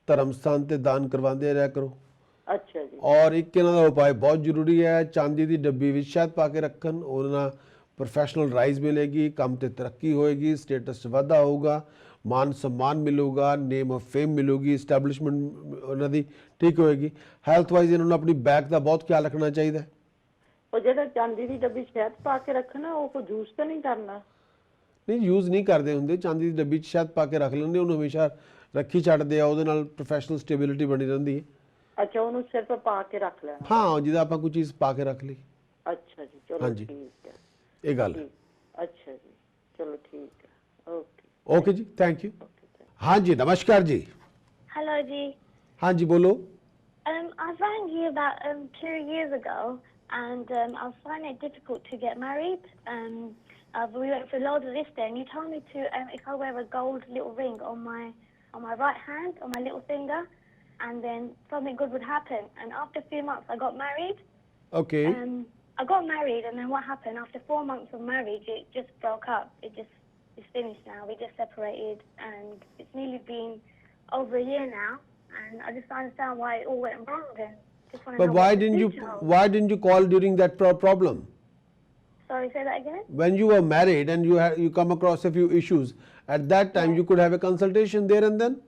ਧਰਮ ਸਥਾਨ ਤੇ ਦਾਨ ਕਰਵਾਉਂਦੇ ਰਿਹਾ ਕਰੋ। ਅੱਛਾ ਜੀ। ਔਰ ਇੱਕ ਇਹਨਾਂ ਦਾ ਉਪਾਅ ਬਹੁਤ ਜ਼ਰੂਰੀ ਹੈ, ਚਾਂਦੀ ਦੀ ਡੱਬੀ ਵਿੱਚ ਸ਼ਹਿਦ ਪਾ ਕੇ ਰੱਖਣ। ਉਹਦੇ ਨਾਲ ਪ੍ਰੋਫੈਸ਼ਨਲ ਰਾਈਜ਼ ਮਿਲੇਗੀ, ਕੰਮ ਤੇ ਤਰੱਕੀ ਹੋਏਗੀ, ਸਟੇਟਸ 'ਚ ਵਾਧਾ ਹੋਊਗਾ, ਮਾਨ सम्मान ਮਿਲੂਗਾ, ਨੇਮ ਆਫ ਫੇਮ ਮਿਲੂਗੀ, ਇਸਟੈਬਲਿਸ਼ਮੈਂਟ ਉਹਨਾਂ ਦੀ ਠੀਕ ਹੋਏਗੀ। ਹੈਲਥ ਵਾਈਜ਼ ਇਹਨਾਂ ਨੂੰ ਆਪਣੀ ਬੈਕ ਦਾ ਬਹੁਤ ਖਿਆਲ ਰੱਖਣਾ ਚਾਹੀਦਾ ਹੈ। ਉਹ ਜਿਹੜਾ ਚਾਂਦੀ ਦੀ ਡੱਬੀ ਸ਼ਹਿਦ ਪਾ ਕੇ ਰੱਖਣਾ, ਉਹ ਕੋਈ ਜੂਸ ਤਾਂ ਨਹੀਂ ਕਰਨਾ? ਨਹੀਂ, ਯੂਜ਼ ਨਹੀਂ ਕਰਦੇ ਹੁੰਦੇ। ਚਾਂਦੀ ਦੀ ਡੱਬੀ 'ਚ ਸ਼ਹਿਦ ਪਾ ਕੇ ਰੱਖ ਲੈਂਦੇ, ਉਹਨੂੰ ਹਮੇਸ਼ਾ ਰੱਖੀ ਛੱਡਦੇ ਆ, ਉਹਦੇ ਨਾਲ ਪ੍ਰੋਫੈਸ਼ਨਲ ਸਟੇਬਿਲਿਟੀ ਬਣੀ ਰਹਿੰਦੀ ਹੈ। ਅੱਛਾ, ਉਹਨੂੰ ਸਿਰਫ ਪਾ ਕੇ ਰੱਖ ਲੈਣਾ? ਹਾਂ, ਜਿਹਦਾ ਆਪਾਂ ਕੋਈ ਚੀਜ਼ ਪਾ ਕੇ ਰੱਖ ਲਈ। ਅੱਛਾ ਜੀ, ਚਲੋ ਠੀਕ ਹੈ। ਇਹ ਗੱਲ ਹੈ। ਅੱਛਾ ਜੀ, ਚਲੋ ਠੀਕ ਹੈ। ਓਕੇ ओके जी, थैंक यू। हाँ जी, नमस्कार जी। Hello, G. हाँ जी, बोलो। I rang you about 2 years ago, and I was finding it difficult to get married. We went through loads of this day, and you told me to if I wear a gold little ring on my right hand, on my little finger, and then something good would happen. And after a few months, I got married. Okay. I got married, and then what happened? After 4 months of marriage, it just broke up. It's finished now. We just separated, and it's nearly been over a year now, and I just don't understand why it all went wrong then. Just want to But know why what the didn't future holds. why didn't you call during that problem? Sorry, say that again? When you were married and you come across a few issues, at that time you could have a consultation there and then?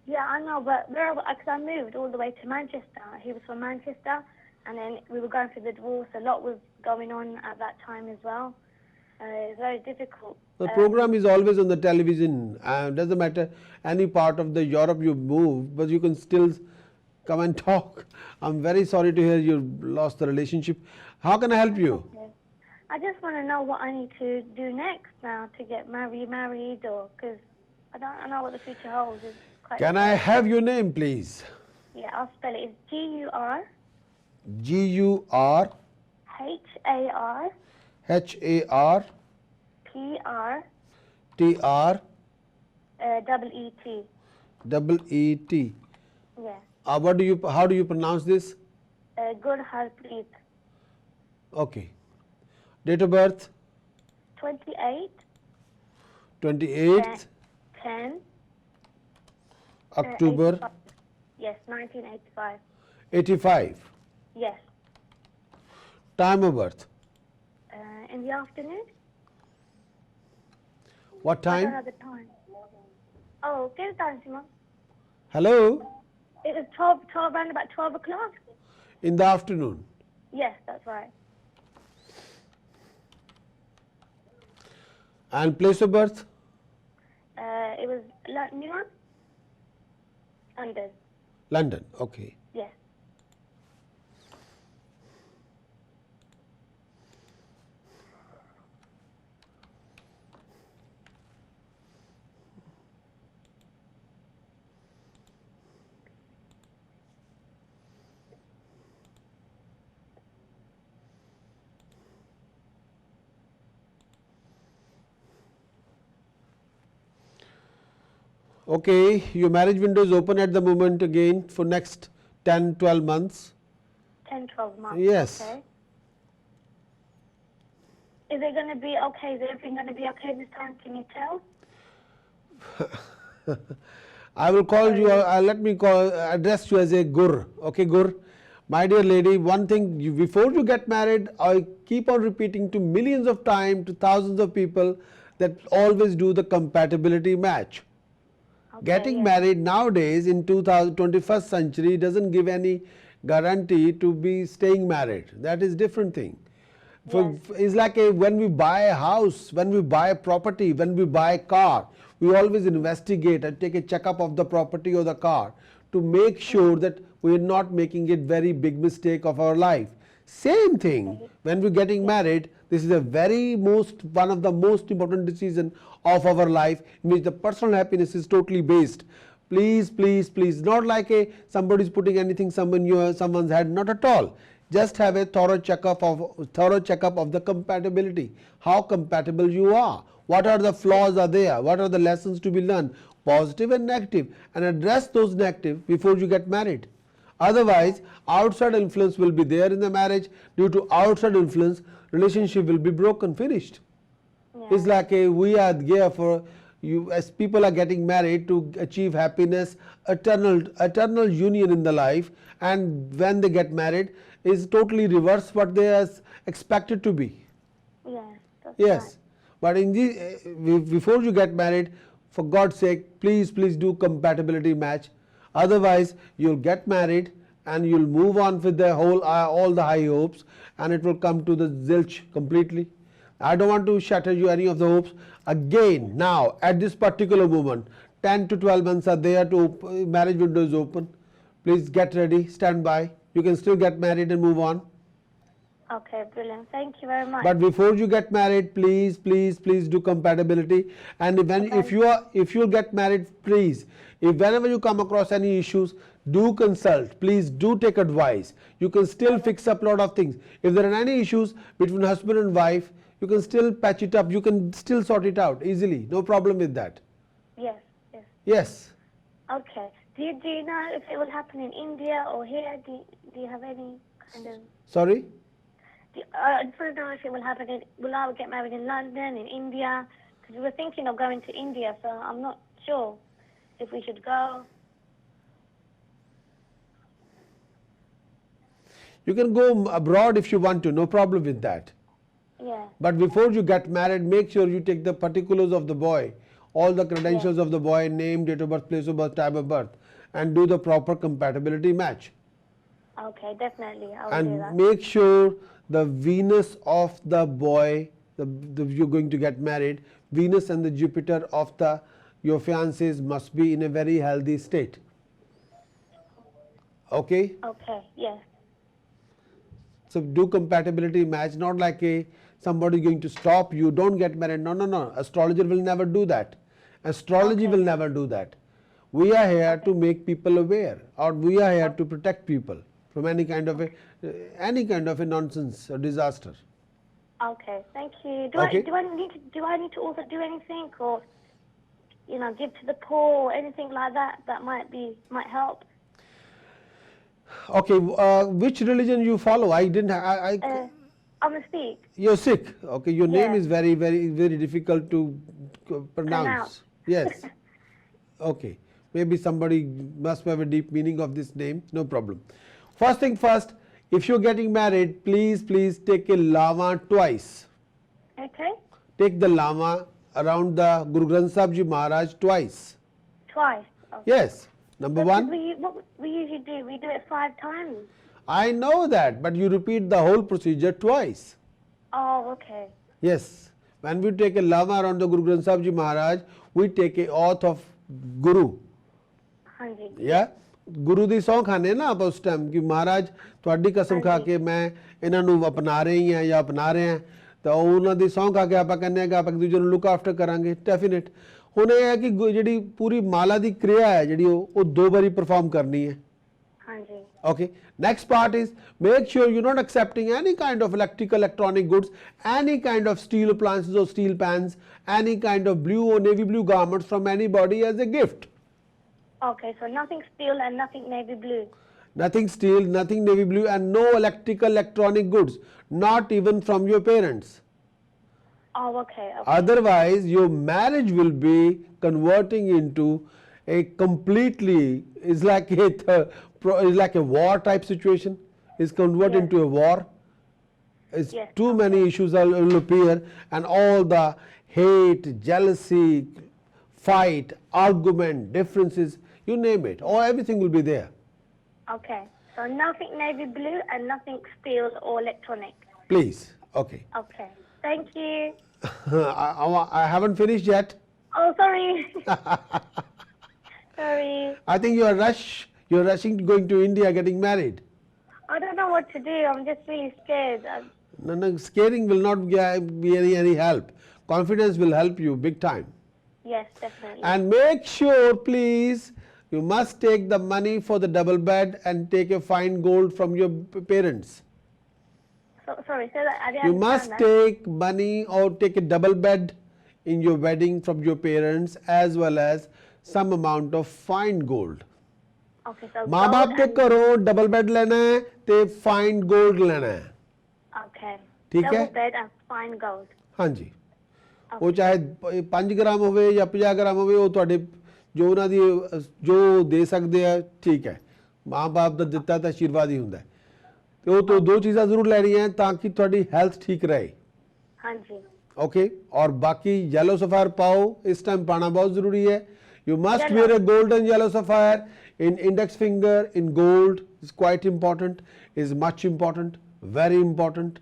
Yeah, I know, but because I moved all the way to Manchester. He was from Manchester, and then we were going through the divorce. A lot was going on at that time as well. It's very difficult. The program is always on the television. Doesn't matter any part of the Europe you move, but you can still come and talk. I'm very sorry to hear you lost the relationship. How can I help you? Okay. I just want to know what I need to do next now to get married, or because I know what the future holds. Is quite. Can I have your name, please? Yeah, I'll spell it. It's GUR. GUR HAR HAR PR TR EET. EET. Yeah. How do you pronounce this? Good Harpreet. Okay. Date of birth 28 28th 10 October 85. Yes, 1985. 85. Yes. Time of birth. In the afternoon? What I don't time? know the time. Oh, get it down, Simon. Hello? It was 12, around about 12 o'clock? In the afternoon. Yes, that's right. And place of birth? It was Newark? London. London. Okay. Yes. Okay, your marriage window is open at the moment again for next 10, 12 months. 10, 12 months. Yes. Okay. Is it going to be okay? Is everything going to be okay this time? Can you tell? I will call you, let me address you as a Gur. Okay, Gur. My dear lady, one thing, before you get married, I keep on repeating to millions of times, to thousands of people, that always do the compatibility match. Okay, Getting yeah. married nowadays in 21st century doesn't give any guarantee to be staying married. That is different thing. It's like when we buy a house, when we buy a property, when we buy a car, we always investigate and take a checkup of the property or the car to make sure that we are not making a very big mistake of our life. Same thing when we're getting married. This is one of the most important decision of our life, in which the personal happiness is totally based. Please, please, please, not like somebody's putting anything someone's head, not at all. Just have a thorough checkup of the compatibility. How compatible you are. What are the flaws are there? What are the lessons to be learned, positive and negative, and address those negative before you get married. Otherwise, outside influence will be there in the marriage. Due to outside influence, relationship will be broken, finished. Yeah. It's like we are here for you, as people are getting married to achieve happiness, eternal union in the life, and when they get married is totally reverse what they are expected to be. Yes. That's Yes, right. but in before you get married, for God's sake, please do compatibility match. Otherwise, you'll get married and you'll move on with the all the high hopes, and it will come to the zilch completely. I don't want to shatter you any of the hopes. Again, now at this particular moment, 10 to 12 months are there to marriage window is open. Please get ready, stand by. You can still get married and move on. Okay, brilliant. Thank you very much. But before you get married, please do compatibility. And if you get married, please, if whenever you come across any issues, do consult. Please do take advice. You can still fix up a lot of things. If there are any issues between husband and wife, you can still patch it up. You can still sort it out easily. No problem with that. Yes, yes. Yes. Okay. Do you know if it will happen in India or here? Do you have any kind of... Sorry. I just want to know if it will happen will I get married in London, in India? Because we were thinking of going to India, so I'm not sure if we should go. You can go abroad if you want to. No problem with that. Yeah. But before you get married, make sure you take the particulars of the boy, all the credentials of the boy, name, date of birth, place of birth, time of birth, and do the proper compatibility match. Okay, definitely. I'll do And that. make sure the Venus of the boy, you're going to get married, Venus and the Jupiter of your fiancés must be in a very healthy state. Okay? Okay, yes. So do compatibility match, not like somebody going to stop you, don't get married. No. Astrologer will never do that. Astrology will never do that. We are here to make people aware, or we are here to protect people from any kind of a nonsense or disaster. Okay, thank you. Okay. Do I need to also do anything, or give to the poor or anything like that? That might help. Okay, which religion you follow? I didn't. I'm a Sikh. You're Sikh. Okay, your name Yeah. is very, very, very difficult to pronounce. Pronounce. Yes. Okay, maybe somebody must have a deep meaning of this name. No problem. First thing first, if you're getting married, please take a lama twice. Okay. Take the lama around the Guru Granth Sahib Ji Maharaj twice. Twice. Okay. Yes. Number What one. what we usually do, we do it 5 times. I know that, but you repeat the whole procedure twice. Oh, okay. Yes. When we take a lama around the Guru Granth Sahib Ji Maharaj, we take a oath of Guru. Hanji. Yeah? ਗੁਰੂ ਦੀ ਸਹੁੰ ਖਾਣੇ ਨਾ ਆਪਾਂ ਉਸ time ਕਿ ਮਹਾਰਾਜ ਤੁਹਾਡੀ ਕਸਮ ਖਾ ਕੇ ਮੈਂ ਇਹਨਾਂ ਨੂੰ ਅਪਣਾ ਰਹੀ ਹਾਂ ਜਾਂ ਅਪਣਾ ਰਹੇ ਹਾਂ ਤਾਂ ਉਹਨਾਂ ਦੀ ਸਹੁੰ ਖਾ ਕੇ ਆਪਾਂ ਕਹਿੰਦੇ ਹਾਂ ਕਿ ਆਪਾਂ ਇੱਕ ਦੂਜੇ ਨੂੰ ਲੁੱਕ ਆਫਟਰ ਕਰਾਂਗੇ ਡੈਫੀਨੇਟ ਹੁਣ ਇਹ ਹੈ ਕਿ ਜਿਹੜੀ ਪੂਰੀ ਮਾਲਾ ਦੀ ਕਿਰਿਆ ਹੈ ਜਿਹੜੀ ਉਹ 2 ਵਾਰੀ ਪਰਫਾਰਮ ਕਰਨੀ ਹੈ Hanji. Okay, next part is make sure you're not accepting any kind of electronic goods, any kind of steel appliances or steel pans, any kind of blue or navy blue garments from anybody as a gift. Okay, so nothing steel and nothing navy blue. Nothing steel, nothing navy blue, and no electronic goods, not even from your parents. Oh, okay. Otherwise, your marriage will be converting into a completely is like a war type situation. Is convert Yes. into a war. It's Yes, too many issues will appear, and all the hate, jealousy, fight, argument, differences, you name it, or everything will be there. Okay, so nothing navy blue and nothing steel or electronic. Please, okay. Okay, thank you. I haven't finished yet. Oh, sorry. Sorry. I think you're rushing going to India getting married. I don't know what to do. I'm just really scared. No, scaring will not be any help. Confidence will help you big time. Yes, definitely. And make sure, please, you must take the money for the double bed and take a fine gold from your parents. Sorry, say that. I didn't You must understand take money or take a double bed in your wedding from your parents as well as some amount of fine gold. that. Okay, so माँ बाप gold के and- घरों double bed लेना है ते fine gold लेना है Okay. ठीक है? Double bed and fine gold. हाँ जी ਉਹ ਚਾਹੇ 5 ਗ੍ਰਾਮ ਹੋਵੇ ਜਾਂ 50 ਗ੍ਰਾਮ ਹੋਵੇ ਉਹ ਤੁਹਾਡੇ ਜੋ ਉਹਨਾਂ ਦੀ ਜੋ ਦੇ ਸਕਦੇ ਆ ਠੀਕ ਹੈ ਮਾਂ ਬਾਪ ਦਾ ਦਿੱਤਾ ਤਾਂ ਆਸ਼ੀਰਵਾਦ ਹੀ ਹੁੰਦਾ ਹੈ ਤੇ ਉਹ ਤੋਂ 2 ਚੀਜ਼ਾਂ ਜ਼ਰੂਰ ਲੈਣੀਆਂ ਤਾਂ ਕਿ ਤੁਹਾਡੀ ਹੈਲਥ ਠੀਕ ਰਹੇ Hanji. ओके और बाकी येलो सफायर पाओ इस टाइम पाना बहुत जरूरी है you must Yellow. Wear a golden yellow sapphire in index finger in gold is quite important is much important very important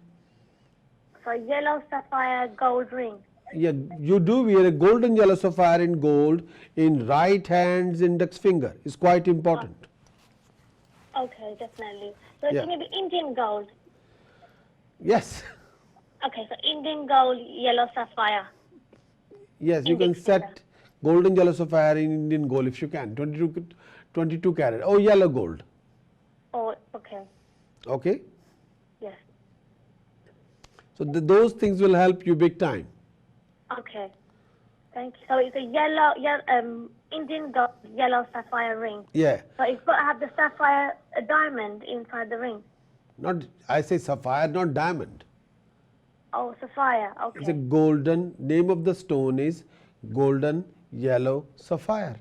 So yellow sapphire gold ring. you do wear a golden yellow sapphire in gold in right hand's index finger is quite important Okay, definitely. So it's Yeah. going to be Indian gold. yes Okay, so Indian gold, yellow sapphire. yes you can Index set golden yellow sapphire in Indian gold if you can 22 carat or yellow gold Oh, okay. okay Yes. so those things will help you big time. Okay. Thank you. So it's a Indian gold, yellow sapphire ring. Yeah, So it's got to have the sapphire, a diamond inside the ring. not I say sapphire, not diamond. Oh, sapphire. It's a Okay. golden. Name of the stone is golden yellow sapphire.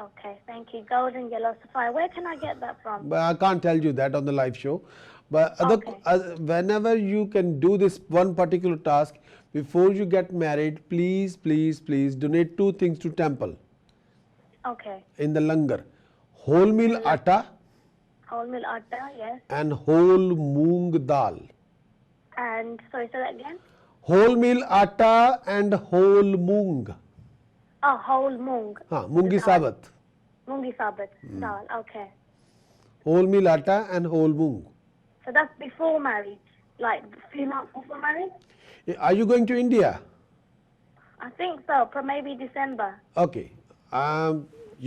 Okay. Thank you. Gold and yellow sapphire. Where can I get that from? But I can't tell you that on the live show. But Okay. whenever you can do this one particular task before you get married, please donate 2 things to temple Okay. in the langar: wholemeal atta Wholemeal atta. Yes. and whole moong dal. And sorry, say that again. Wholemeal atta and whole moong. Oh, whole moong. हाँ मूंगी साबत. Moongi sabat dal. Okay. Wholemeal atta and whole moong. So that's before marriage, like a few months before marriage. Are you going to India? I think so. Maybe December. Okay.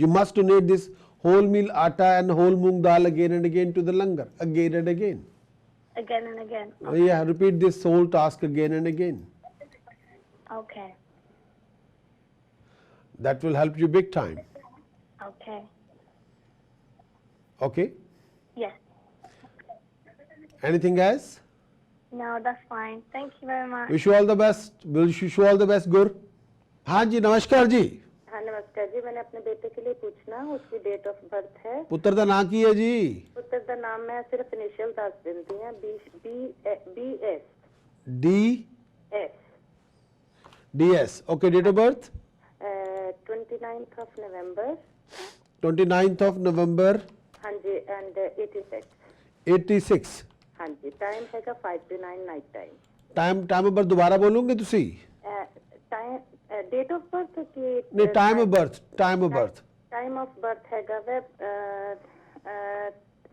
You must donate this wholemeal atta and whole moong dal again and again to the langar. Again and again. again and again. Yeah, repeat this whole task again and again. Okay. That will help you big time. Okay. Okay? Yes. Anything else? No, that's fine. Thank you very much. Wish you all the best. Wish you all the best, Gur. हाँ जी, नमस्कार जी. हाँ नमस्कार जी, मैंने अपने बेटे के लिए पूछना, उसकी डेट ऑफ बर्थ है। पुत्र ਦਾ ਨਾਂ ਕੀ ਹੈ ਜੀ? पुत्र का नाम मैं सिर्फ इनिशियल दस दिंदी हां, BS DS. Okay, date of birth? 29th of November। 29th of November हाँ जी, एंड 86। 86. हाँ जी, टाइम हैगा 5 to 9 night time. Time number दोबारा बोलोगे ਤੁਸੀਂ? टाइम डेट ऑफ बर्थ की नहीं, time of birth. Time of birth हैगा वे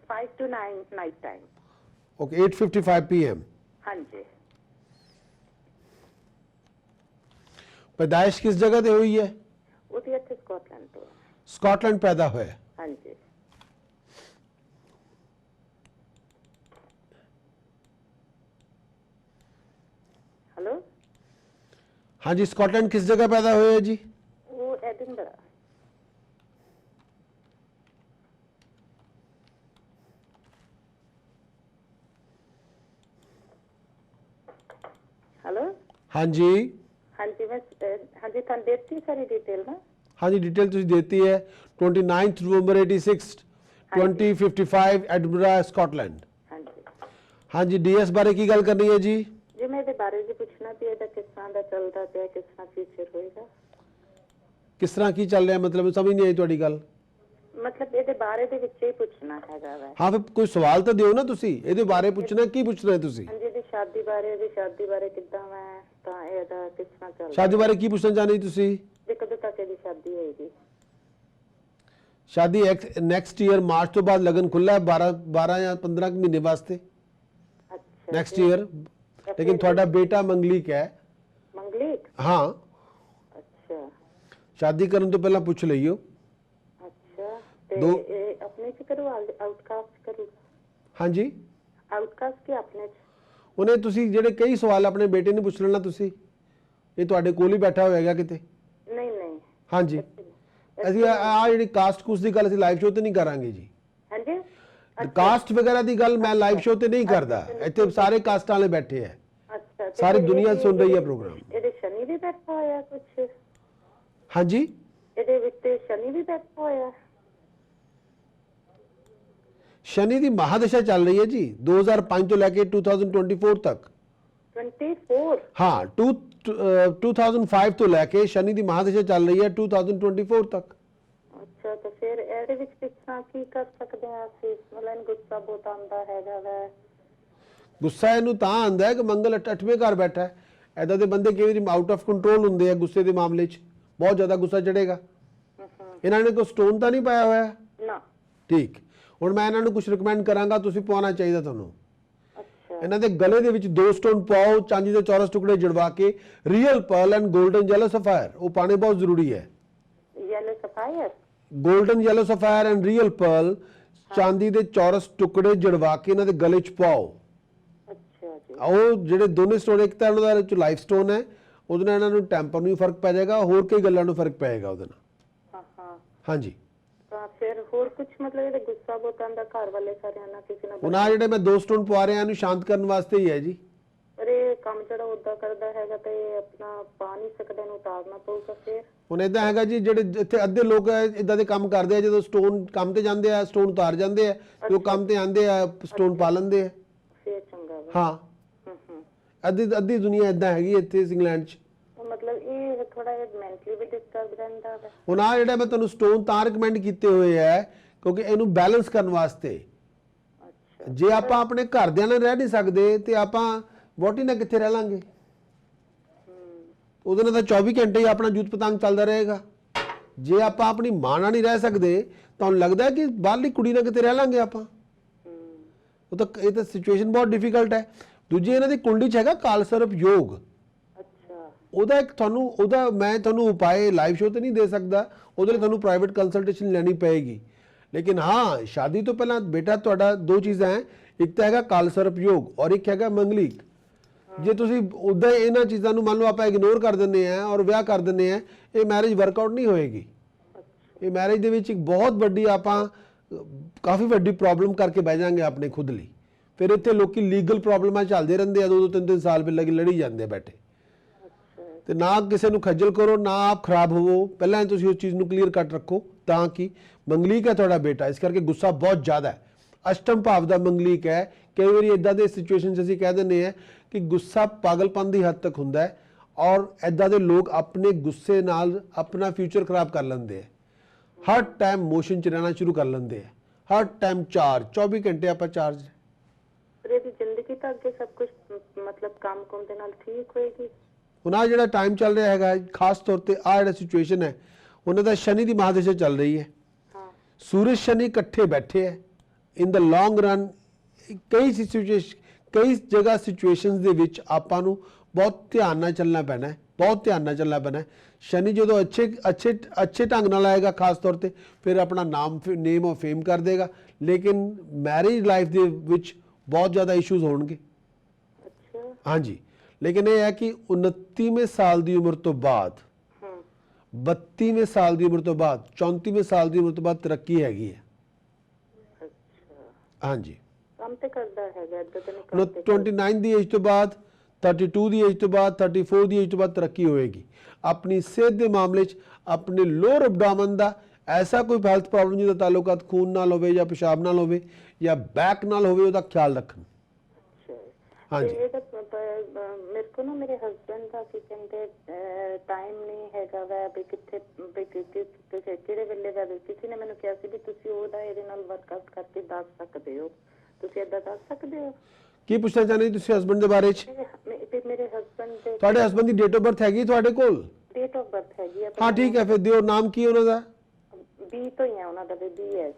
5 to 9 night time. Okay, 8:55 PM. हाँ जी। पैदाइश किस जगह ਤੇ ਹੋਈ ਹੈ? ਉਹਦੀ ਇੱਥੇ ਸਕਾਟਲੈਂਡ ਤੋਂ। ਸਕਾਟਲੈਂਡ ਪੈਦਾ ਹੋਇਆ। हाँ जी। हेलो। हाँ जी, स्कॉटलैंड किस जगह पैदा हुए है जी? वो एडिनबरा। हेलो। हाँ जी, हाँ जी, मैं हाँ जी थान देती सारी डिटेल ना। हाँ जी, डिटेल ਤੁਸੀਂ देती है 29th November 86 2055 एडनबरा स्कॉटलैंड। हाँ जी। हाँ जी, DS ਬਾਰੇ ਕੀ ਗੱਲ ਕਰਨੀ ਹੈ ਜੀ? जी मैं ਇਹਦੇ ਬਾਰੇ ਜੀ ਪੁੱਛਣਾ ਸੀ, ਇਹਦਾ ਕਿਸ ਤਰ੍ਹਾਂ ਦਾ ਚੱਲਦਾ ਪਿਆ, ਕਿਸ ਤਰ੍ਹਾਂ ਫਿਊਚਰ ਹੋਏਗਾ। ਕਿਸ ਤਰ੍ਹਾਂ ਕੀ ਚੱਲ ਰਿਹਾ, ਮਤਲਬ ਸਮਝ ਨਹੀਂ ਆਈ ਤੁਹਾਡੀ ਗੱਲ। ਮਤਲਬ ਇਹਦੇ ਬਾਰੇ ਦੇ ਵਿੱਚ ਹੀ ਪੁੱਛਣਾ ਹੈਗਾ ਵਾ। ਹਾਂ, ਫਿਰ ਕੋਈ ਸਵਾਲ ਤਾਂ ਦਿਓ ਨਾ ਤੁਸੀਂ। ਇਹਦੇ ਬਾਰੇ ਪੁੱਛਣਾ, ਕੀ ਪੁੱਛਣਾ ਹੈ ਤੁਸੀਂ? ਹਾਂਜੀ, ਇਹਦੀ ਸ਼ਾਦੀ ਬਾਰੇ, ਇਹਦੀ ਸ਼ਾਦੀ ਬਾਰੇ ਕਿੱਦਾਂ ਵਾ, ਤਾਂ ਇਹਦਾ ਕਿਸ ਤਰ੍ਹਾਂ ਚੱਲਦਾ। ਸ਼ਾਦੀ ਬਾਰੇ ਕੀ ਪੁੱਛਣਾ ਚਾਹੁੰਦੇ ਤੁਸੀਂ? ਤੇ ਕਦੋਂ ਤੱਕ ਇਹਦੀ ਸ਼ਾਦੀ ਹੋਏਗੀ। ਸ਼ਾਦੀ ਨੈਕਸਟ ਈਅਰ ਮਾਰਚ ਤੋਂ ਬਾਅਦ ਲਗਨ ਖੁੱਲਾ ਹੈ 12 ਜਾਂ 15 ਮਹੀਨੇ ਵਾਸਤੇ ਅੱਛਾ। Next year. ਲੇਕਿਨ ਤੁਹਾਡਾ ਬੇਟਾ ਮੰਗਲਿਕ ਹੈ। ਮੰਗਲੀਕ। ਹਾਂ, ਅੱਛਾ ਸ਼ਾਦੀ ਕਰਨ ਤੋਂ ਪਹਿਲਾਂ ਪੁੱਛ ਲਈਓ। ਅੱਛਾ। ਤੇ ਦੋ- ਇਹ ਆਪਣੇ ਚ ਕਰੂ, ਆਊਟਕਾਸਟ ਕਰੂਗਾ। ਹਾਂਜੀ, ਆਊਟਕਾਸਟ ਕੀ ਆਪਣੇ ਚ। ਉਹਨੇ ਤੁਸੀਂ ਜਿਹੜੇ ਕਈ ਸਵਾਲ ਆਪਣੇ ਬੇਟੇ ਨੂੰ ਪੁੱਛ ਲੈਣਾ ਤੁਸੀਂ। ਇਹ ਤੁਹਾਡੇ ਕੋਲ ਹੀ ਬੈਠਾ ਹੋਏਗਾ ਕਿਤੇ। ਨਹੀਂ ਨਹੀਂ। ਹਾਂਜੀ, ਅਸੀਂ ਆ ਜਿਹੜੀ ਕਾਸਟ ਕੁਸ ਦੀ ਗੱਲ ਅਸੀਂ ਲਾਈਵ ਸ਼ੋਅ ਤੇ ਨਹੀਂ ਕਰਾਂਗੇ ਜੀ। ਹਾਂਜੀ। ਕਾਸਟ ਵਗੈਰਾ ਦੀ ਗੱਲ ਮੈਂ ਲਾਈਵ ਸ਼ੋਅ ਤੇ ਨਹੀਂ ਕਰਦਾ। ਇੱਥੇ ਸਾਰੇ ਕਾਸਟਾਂ ਵਾਲੇ ਬੈਠੇ ਆ, ਅੱਛਾ। ਤੇ ਸਾਰੀ ਫਿਰ ਦੁਨੀਆ ਇਹਦੀ- ਸੁਣ ਰਹੀ ਹੈ ਪ੍ਰੋਗਰਾਮ। ਇਹਦੇ ਸ਼ਨੀ ਵੀ ਬੈਠਾ ਹੋਇਆ ਕੁਛ। ਹਾਂਜੀ, ਇਹਦੇ ਵਿੱਚ ਤੇ ਸ਼ਨੀ ਵੀ ਬੈਠਾ ਹੋਇਆ। ਸ਼ਨੀ ਦੀ ਮਹਾਦਸ਼ਾ ਚੱਲ ਰਹੀ ਹੈ ਜੀ 2005 ਤੋਂ ਲੈ ਕੇ 2024 ਤੱਕ। 24। ਹਾਂ, 2005 ਤੋਂ ਲੈ ਕੇ ਸ਼ਨੀ ਦੀ ਮਹਾਦਸ਼ਾ ਚੱਲ ਰਹੀ ਹੈ 2024 ਤੱਕ। ਅੱਛਾ। ਤੇ ਫਿਰ ਇਹਦੇ ਵਿੱਚ ਕਿਸ ਤਰ੍ਹਾਂ ਕੀ ਕਰ ਸਕਦੇ ਆ ਅਸੀਂ, ਮਤਲਬ ਇਹਨੂੰ ਗੁੱਸਾ ਬਹੁਤ ਆਉਂਦਾ ਹੈਗਾ ਵਾ। ਗੁੱਸਾ ਇਹਨੂੰ ਤਾਂ ਆਉਂਦਾ ਹੈ ਕਿ ਮੰਗਲ 8ਵੇਂ ਘਰ ਬੈਠਾ ਹੈ। ਐਦਾਂ ਦੇ ਬੰਦੇ ਕਈ ਵਾਰੀ ਆਊਟ ਆਫ ਕੰਟਰੋਲ ਹੁੰਦੇ ਆ ਗੁੱਸੇ ਦੇ ਮਾਮਲੇ 'ਚ। ਬਹੁਤ ਜ਼ਿਆਦਾ ਗੁੱਸਾ ਚੜੇਗਾ। ਇਹਨਾਂ ਨੇ ਕੋਈ ਸਟੋਨ ਤਾਂ ਨਹੀਂ ਪਾਇਆ ਹੋਇਆ? ਨਾ। ਠੀਕ। ਹੁਣ ਮੈਂ ਇਹਨਾਂ ਨੂੰ ਕੁਝ ਰਿਕਮੈਂਡ ਕਰਾਂਗਾ, ਤੁਸੀਂ ਪਵਾਉਣਾ ਚਾਹੀਦਾ ਤੁਹਾਨੂੰ। ਅੱਛਾ। ਇਹਨਾਂ ਦੇ ਗਲੇ ਦੇ ਵਿੱਚ 2 ਸਟੋਨ ਪਾਓ, ਚਾਂਦੀ ਦੇ ਚੌਰਸ ਟੁਕੜੇ ਜੜਵਾ ਕੇ। Real pearl and golden yellow sapphire, ਉਹ ਪਾਣੇ ਬਹੁਤ ਜ਼ਰੂਰੀ ਹੈ। Yellow sapphire. Golden yellow sapphire and real pearl, ਚਾਂਦੀ ਦੇ ਚੌਰਸ ਟੁਕੜੇ ਜੜਵਾ ਕੇ ਇਹਨਾਂ ਦੇ ਗਲੇ 'ਚ ਪਾਓ। ਅੱਛਾ ਜੀ। ਉਹ ਜਿਹੜੇ ਦੋਨੇ ਸਟੋਨ, ਇੱਕ ਤਾਂ ਉਹਨਾਂ ਦਾ ਲਾਈਫ ਸਟੋਨ ਹੈ, ਉਹਦੇ ਨਾਲ ਇਹਨਾਂ ਨੂੰ ਟੈਂਪਰ ਨੂੰ ਵੀ ਫਰਕ ਪੈ ਜਾਏਗਾ, ਹੋਰ ਕਈ ਗੱਲਾਂ ਨੂੰ ਫਰਕ ਪਏਗਾ ਉਹਦੇ ਨਾਲ। ਹਾਂ ਹਾਂ। ਹਾਂਜੀ, ਤਾਂ ਫਿਰ ਹੋਰ ਕੁਝ, ਮਤਲਬ ਇਹਦੇ ਗੁੱਸਾ ਬਹੁਤ ਆਉਂਦਾ ਘਰ ਵਾਲੇ ਸਾਰਿਆਂ ਨਾਲ, ਕਿਸੇ ਨਾਲ। ਉਹਨਾਂ ਜਿਹੜੇ ਮੈਂ 2 ਸਟੋਨ ਪਵਾ ਰਿਹਾ ਇਹਨੂੰ ਸ਼ਾਂਤ ਕਰਨ ਵਾਸਤੇ ਹੀ ਹੈ ਜੀ। ਪਰ ਇਹ ਕੰਮ ਜਿਹੜਾ ਉਦਾਂ ਕਰਦਾ ਹੈਗਾ ਤੇ ਇਹ ਆਪਣਾ ਪਾ ਨਹੀਂ ਸਕਦਾ, ਇਹਨੂੰ ਉਤਾਰਨਾ ਪਊਗਾ ਫਿਰ। ਹੁਣ ਇਦਾਂ ਹੈਗਾ ਜੀ, ਜਿਹੜੇ ਇੱਥੇ ਅੱਧੇ ਲੋਕ ਇਦਾਂ ਦੇ ਕੰਮ ਕਰਦੇ ਆ, ਜਦੋਂ ਸਟੋਨ ਕੰਮ ਤੇ ਜਾਂਦੇ ਆ ਸਟੋਨ ਉਤਾਰ ਜਾਂਦੇ ਆ, ਜੋ ਕੰਮ ਤੇ ਆਂਦੇ ਆ ਸਟੋਨ ਪਾ ਲੈਂਦੇ ਆ। ਫਿਰ ਚੰਗਾ ਵਾ। ਹਾਂ, ਅੱਧੀ ਦੁਨੀਆ ਇਦਾਂ ਹੈਗੀ ਇੱਥੇ ਇੰਗਲੈਂਡ 'ਚ। ਮਤਲਬ ਇਹ ਥੋੜਾ ਜਿਹਾ ਮੈਂਟਲੀ ਵੀ ਡਿਸਟਰਬ ਰਹਿੰਦਾ ਹੈ। ਹੁਣ ਆ ਜਿਹੜਾ ਮੈਂ ਤੁਹਾਨੂੰ ਸਟੋਨ ਤਾਂ ਰਿਕਮੈਂਡ ਕੀਤੇ ਹੋਏ ਹੈ ਕਿਉਂਕਿ ਇਹਨੂੰ ਬੈਲੈਂਸ ਕਰਨ ਵਾਸਤੇ। ਅੱਛਾ। ਜੇ ਆਪਾਂ ਆਪਣੇ ਘਰਦਿਆਂ ਨਾਲ ਰਹਿ ਨਹੀਂ ਸਕਦੇ ਤੇ ਆਪਾਂ ਵੋਟੀ ਨਾਲ ਕਿੱਥੇ ਰਹਿ ਲਾਂਗੇ? ਉਹਦੇ ਨਾਲ ਤਾਂ 24 ਘੰਟੇ ਹੀ ਆਪਣਾ ਜੂਤ ਪਤੰਗ ਚੱਲਦਾ ਰਹੇਗਾ। ਜੇ ਆਪਾਂ ਆਪਣੀ ਮਾਂ ਨਾਲ ਨਹੀਂ ਰਹਿ ਸਕਦੇ, ਤੁਹਾਨੂੰ ਲੱਗਦਾ ਕਿ ਬਾਹਰਲੀ ਕੁੜੀ ਨਾਲ ਕਿਤੇ ਰਹਿ ਲਾਂਗੇ ਆਪਾਂ? ਉਹ ਤਾਂ ਇਹ ਤਾਂ ਸਿਚੁਏਸ਼ਨ ਬਹੁਤ ਡਿਫਿਕਲਟ ਹੈ। ਦੂਜੀ ਇਹਨਾਂ ਦੀ ਕੁੰਡਲੀ 'ਚ ਹੈਗਾ ਕਾਲਸਰਪ ਯੋਗ। ਅੱਛਾ। ਉਹਦਾ ਇੱਕ ਤੁਹਾਨੂੰ ਉਹਦਾ ਮੈਂ ਤੁਹਾਨੂੰ ਉਪਾਏ ਲਾਈਵ ਸ਼ੋਅ ਤੇ ਨਹੀਂ ਦੇ ਸਕਦਾ, ਉਹਦੇ ਲਈ ਤੁਹਾਨੂੰ ਪ੍ਰਾਈਵੇਟ ਕੰਸਲਟੇਸ਼ਨ ਲੈਣੀ ਪਏਗੀ। ਲੇਕਿਨ ਹਾਂ, ਸ਼ਾਦੀ ਤੋਂ ਪਹਿਲਾਂ ਬੇਟਾ ਤੁਹਾਡਾ 2 ਚੀਜ਼ਾਂ ਹੈ, ਇੱਕ ਤਾਂ ਹੈਗਾ ਕਾਲਸਰਪ ਯੋਗ ਔਰ ਇੱਕ ਹੈਗਾ ਮੰਗਲੀਕ। ਜੇ ਤੁਸੀਂ ਉਦਾਂ ਇਹਨਾਂ ਚੀਜ਼ਾਂ ਨੂੰ ਮੰਨ ਲਓ ਆਪਾਂ ਇਗਨੋਰ ਕਰ ਦਿੰਦੇ ਆ ਔਰ ਵਿਆਹ ਕਰ ਦਿੰਦੇ ਆ, ਇਹ ਮੈਰਿਜ ਵਰਕਆਊਟ ਨਹੀਂ ਹੋਏਗੀ। ਇਹ ਮੈਰਿਜ ਦੇ ਵਿੱਚ ਇੱਕ ਬਹੁਤ ਵੱਡੀ ਆਪਾਂ ਕਾਫੀ ਵੱਡੀ ਪ੍ਰੋਬਲਮ ਕਰਕੇ ਬਹਿ ਜਾਾਂਗੇ ਆਪਣੇ ਖੁਦ ਲਈ। ਫਿਰ ਇੱਥੇ ਲੋਕੀ ਲੀਗਲ ਪ੍ਰੋਬਲਮਾਂ ਚੱਲਦੇ ਰਹਿੰਦੇ ਆ, 2-2 3-3 ਸਾਲ ਵੀ ਲੜੀ ਜਾਂਦੇ ਆ ਬੈਠੇ। ਤੇ ਨਾ ਕਿਸੇ ਨੂੰ ਖੱਜਲ ਕਰੋ, ਨਾ ਆਪ ਖਰਾਬ ਹੋਵੋ, ਪਹਿਲਾਂ ਤੁਸੀਂ ਉਸ ਚੀਜ਼ ਨੂੰ ਕਲੀਅਰ ਕੱਟ ਰੱਖੋ। ਤਾਂ ਕਿ ਮੰਗਲੀਕ ਹੈ ਤੁਹਾਡਾ ਬੇਟਾ, ਇਸ ਕਰਕੇ ਗੁੱਸਾ ਬਹੁਤ ਜ਼ਿਆਦਾ ਹੈ। ਅਸ਼ਟਮ ਭਾਵ ਦਾ ਮੰਗਲੀਕ ਹੈ। ਕਈ ਵਾਰੀ ਇਦਾਂ ਦੇ ਸਿਚੁਏਸ਼ਨ 'ਚ ਅਸੀਂ ਕਹਿ ਦਿੰਦੇ ਆ ਕਿ ਗੁੱਸਾ ਪਾਗਲਪਨ ਦੀ ਹੱਦ ਤੱਕ ਹੁੰਦਾ ਹੈ ਔਰ ਇਦਾਂ ਦੇ ਲੋਕ ਆਪਣੇ ਗੁੱਸੇ ਨਾਲ ਆਪਣਾ ਫਿਊਚਰ ਖਰਾਬ ਕਰ ਲੈਂਦੇ ਆ। ਹਰ ਟਾਈਮ ਮੋਸ਼ਨ 'ਚ ਰਹਿਣਾ ਸ਼ੁਰੂ ਕਰ ਲੈਂਦੇ ਆ, ਹਰ ਟਾਈਮ 24 ਘੰਟੇ ਆਪਾਂ ਚਾਰਜ। ਪਰ ਇਹਦੀ ਜ਼ਿੰਦਗੀ ਤਾਂ ਅੱਗੇ ਸਭ ਕੁਝ ਮਤਲਬ ਕੰਮ ਦੇ ਨਾਲ ਠੀਕ ਹੋਏਗੀ। ਹੁਣ ਆਹ ਜਿਹੜਾ ਟਾਈਮ ਚੱਲ ਰਿਹਾ ਹੈਗਾ, ਖਾਸ ਤੌਰ ਤੇ ਆਹ ਜਿਹੜਾ ਸਿਚੁਏਸ਼ਨ ਹੈ ਉਹਨਾਂ ਦਾ ਸ਼ਨੀ ਦੀ ਮਹਾਦਸ਼ਾ ਚੱਲ ਰਹੀ ਹੈ। ਸੂਰਜ ਸ਼ਨੀ ਇਕੱਠੇ ਬੈਠੇ ਹੈ। ਇਨ ਦਾ ਲੌਂਗ ਰਨ ਕਈ ਜਗ੍ਹਾ ਸਿਚੁਏਸ਼ਨਸ ਦੇ ਵਿੱਚ ਆਪਾਂ ਨੂੰ ਬਹੁਤ ਧਿਆਨ ਨਾਲ ਚੱਲਣਾ ਪੈਣਾ ਹੈ, ਬਹੁਤ ਧਿਆਨ ਨਾਲ ਚੱਲਣਾ ਪੈਣਾ ਹੈ। ਸ਼ਨੀ ਜਦੋਂ ਅੱਛੇ ਢੰਗ ਨਾਲ ਆਏਗਾ ਖਾਸ ਤੌਰ ਤੇ, ਫਿਰ ਆਪਣਾ ਨੇਮ ਔਰ ਫੇਮ ਕਰ ਦੇਗਾ। ਲੇਕਿਨ ਮੈਰਿਜ ਲਾਈਫ ਦੇ ਵਿੱਚ ਬਹੁਤ ਜ਼ਿਆਦਾ ਇਸ਼ੂਜ਼ ਹੋਣਗੇ। ਹਾਂਜੀ, ਲੇਕਿਨ ਇਹ ਹੈ ਕਿ 29ਵੇਂ ਸਾਲ ਦੀ ਉਮਰ ਤੋਂ ਬਾਅਦ, 32ਵੇਂ ਸਾਲ ਦੀ ਉਮਰ ਤੋਂ ਬਾਅਦ, 34ਵੇਂ ਸਾਲ ਦੀ ਉਮਰ ਤੋਂ ਬਾਅਦ ਤਰੱਕੀ ਹੈਗੀ ਹੈ। ਹਾਂਜੀ, ਕੰਮ ਤੇ ਕਰਦਾ ਹੈਗਾ ਇਦਾਂ ਤਾਂ ਨਹੀਂ। 29 ਦੀ ਏਜ ਤੋਂ ਬਾਅਦ, 32 ਦੀ ਏਜ ਤੋਂ ਬਾਅਦ, 34 ਦੀ ਏਜ ਤੋਂ ਬਾਅਦ ਤਰੱਕੀ ਹੋਏਗੀ। ਆਪਣੀ ਸਿਹਤ ਦੇ ਮਾਮਲੇ 'ਚ ਆਪਣੇ ਲੋਅਰ ਐਬਡੋਮਨ ਦਾ ਐਸਾ ਕੋਈ ਹੈਲਥ ਪ੍ਰੋਬਲਮ ਜਿਹਦਾ ਤਾਲੁਕਾਤ ਖੂਨ ਨਾਲ ਹੋਵੇ ਜਾਂ ਪਿਸ਼ਾਬ ਨਾਲ ਹੋਵੇ ਜਾਂ ਬੈਕ ਨਾਲ ਹੋਵੇ, ਉਹਦਾ ਖਿਆਲ ਰੱਖਣ। ਹਾਂਜੀ, ਮੇਰੇ ਕੋ ਨਾ ਮੇਰੇ ਹਸਬੰਡ ਦਾ ਕੀ ਕਹਿੰਦੇ ਟਾਈਮ ਨਹੀਂ ਹੈਗਾ ਵੈ ਵੀ ਕਿੱਥੇ ਕਿਹੜੇ ਵੇਲੇ ਦਾ। ਕਿਸੇ ਨੇ ਮੈਨੂੰ ਕਿਹਾ ਸੀ ਵੀ ਤੁਸੀਂ ਉਹਦਾ ਇਹਦੇ ਨਾਲ ਵਰਕਆਊਟ ਕਰਕੇ ਦੱਸ ਸਕਦੇ ਹੋ, ਤੁਸੀਂ ਏਦਾਂ ਦੱਸ ਸਕਦੇ ਹੋ? ਕੀ ਪੁੱਛਣਾ ਚਾਹੁੰਦੇ ਤੁਸੀਂ ਹਸਬੰਡ ਦੇ ਬਾਰੇ 'ਚ? ਮੇਰੇ ਹਸਬੰਡ ਦੇ, ਤੁਹਾਡੇ husband the date of birth ਹੈਗੀ ਤੁਹਾਡੇ ਕੋਲ? ਡੇਟ ਆਫ ਬਰਥ ਹੈਗੀ ਆ। ਹਾਂ ਠੀਕ ਹੈ, ਫਿਰ ਦਿਓ। ਨਾਮ ਕੀ ਉਹਨਾਂ ਦਾ? ਬੀ ਤੋਂ ਹੀ ਆ ਉਹਨਾਂ ਦਾ, BS।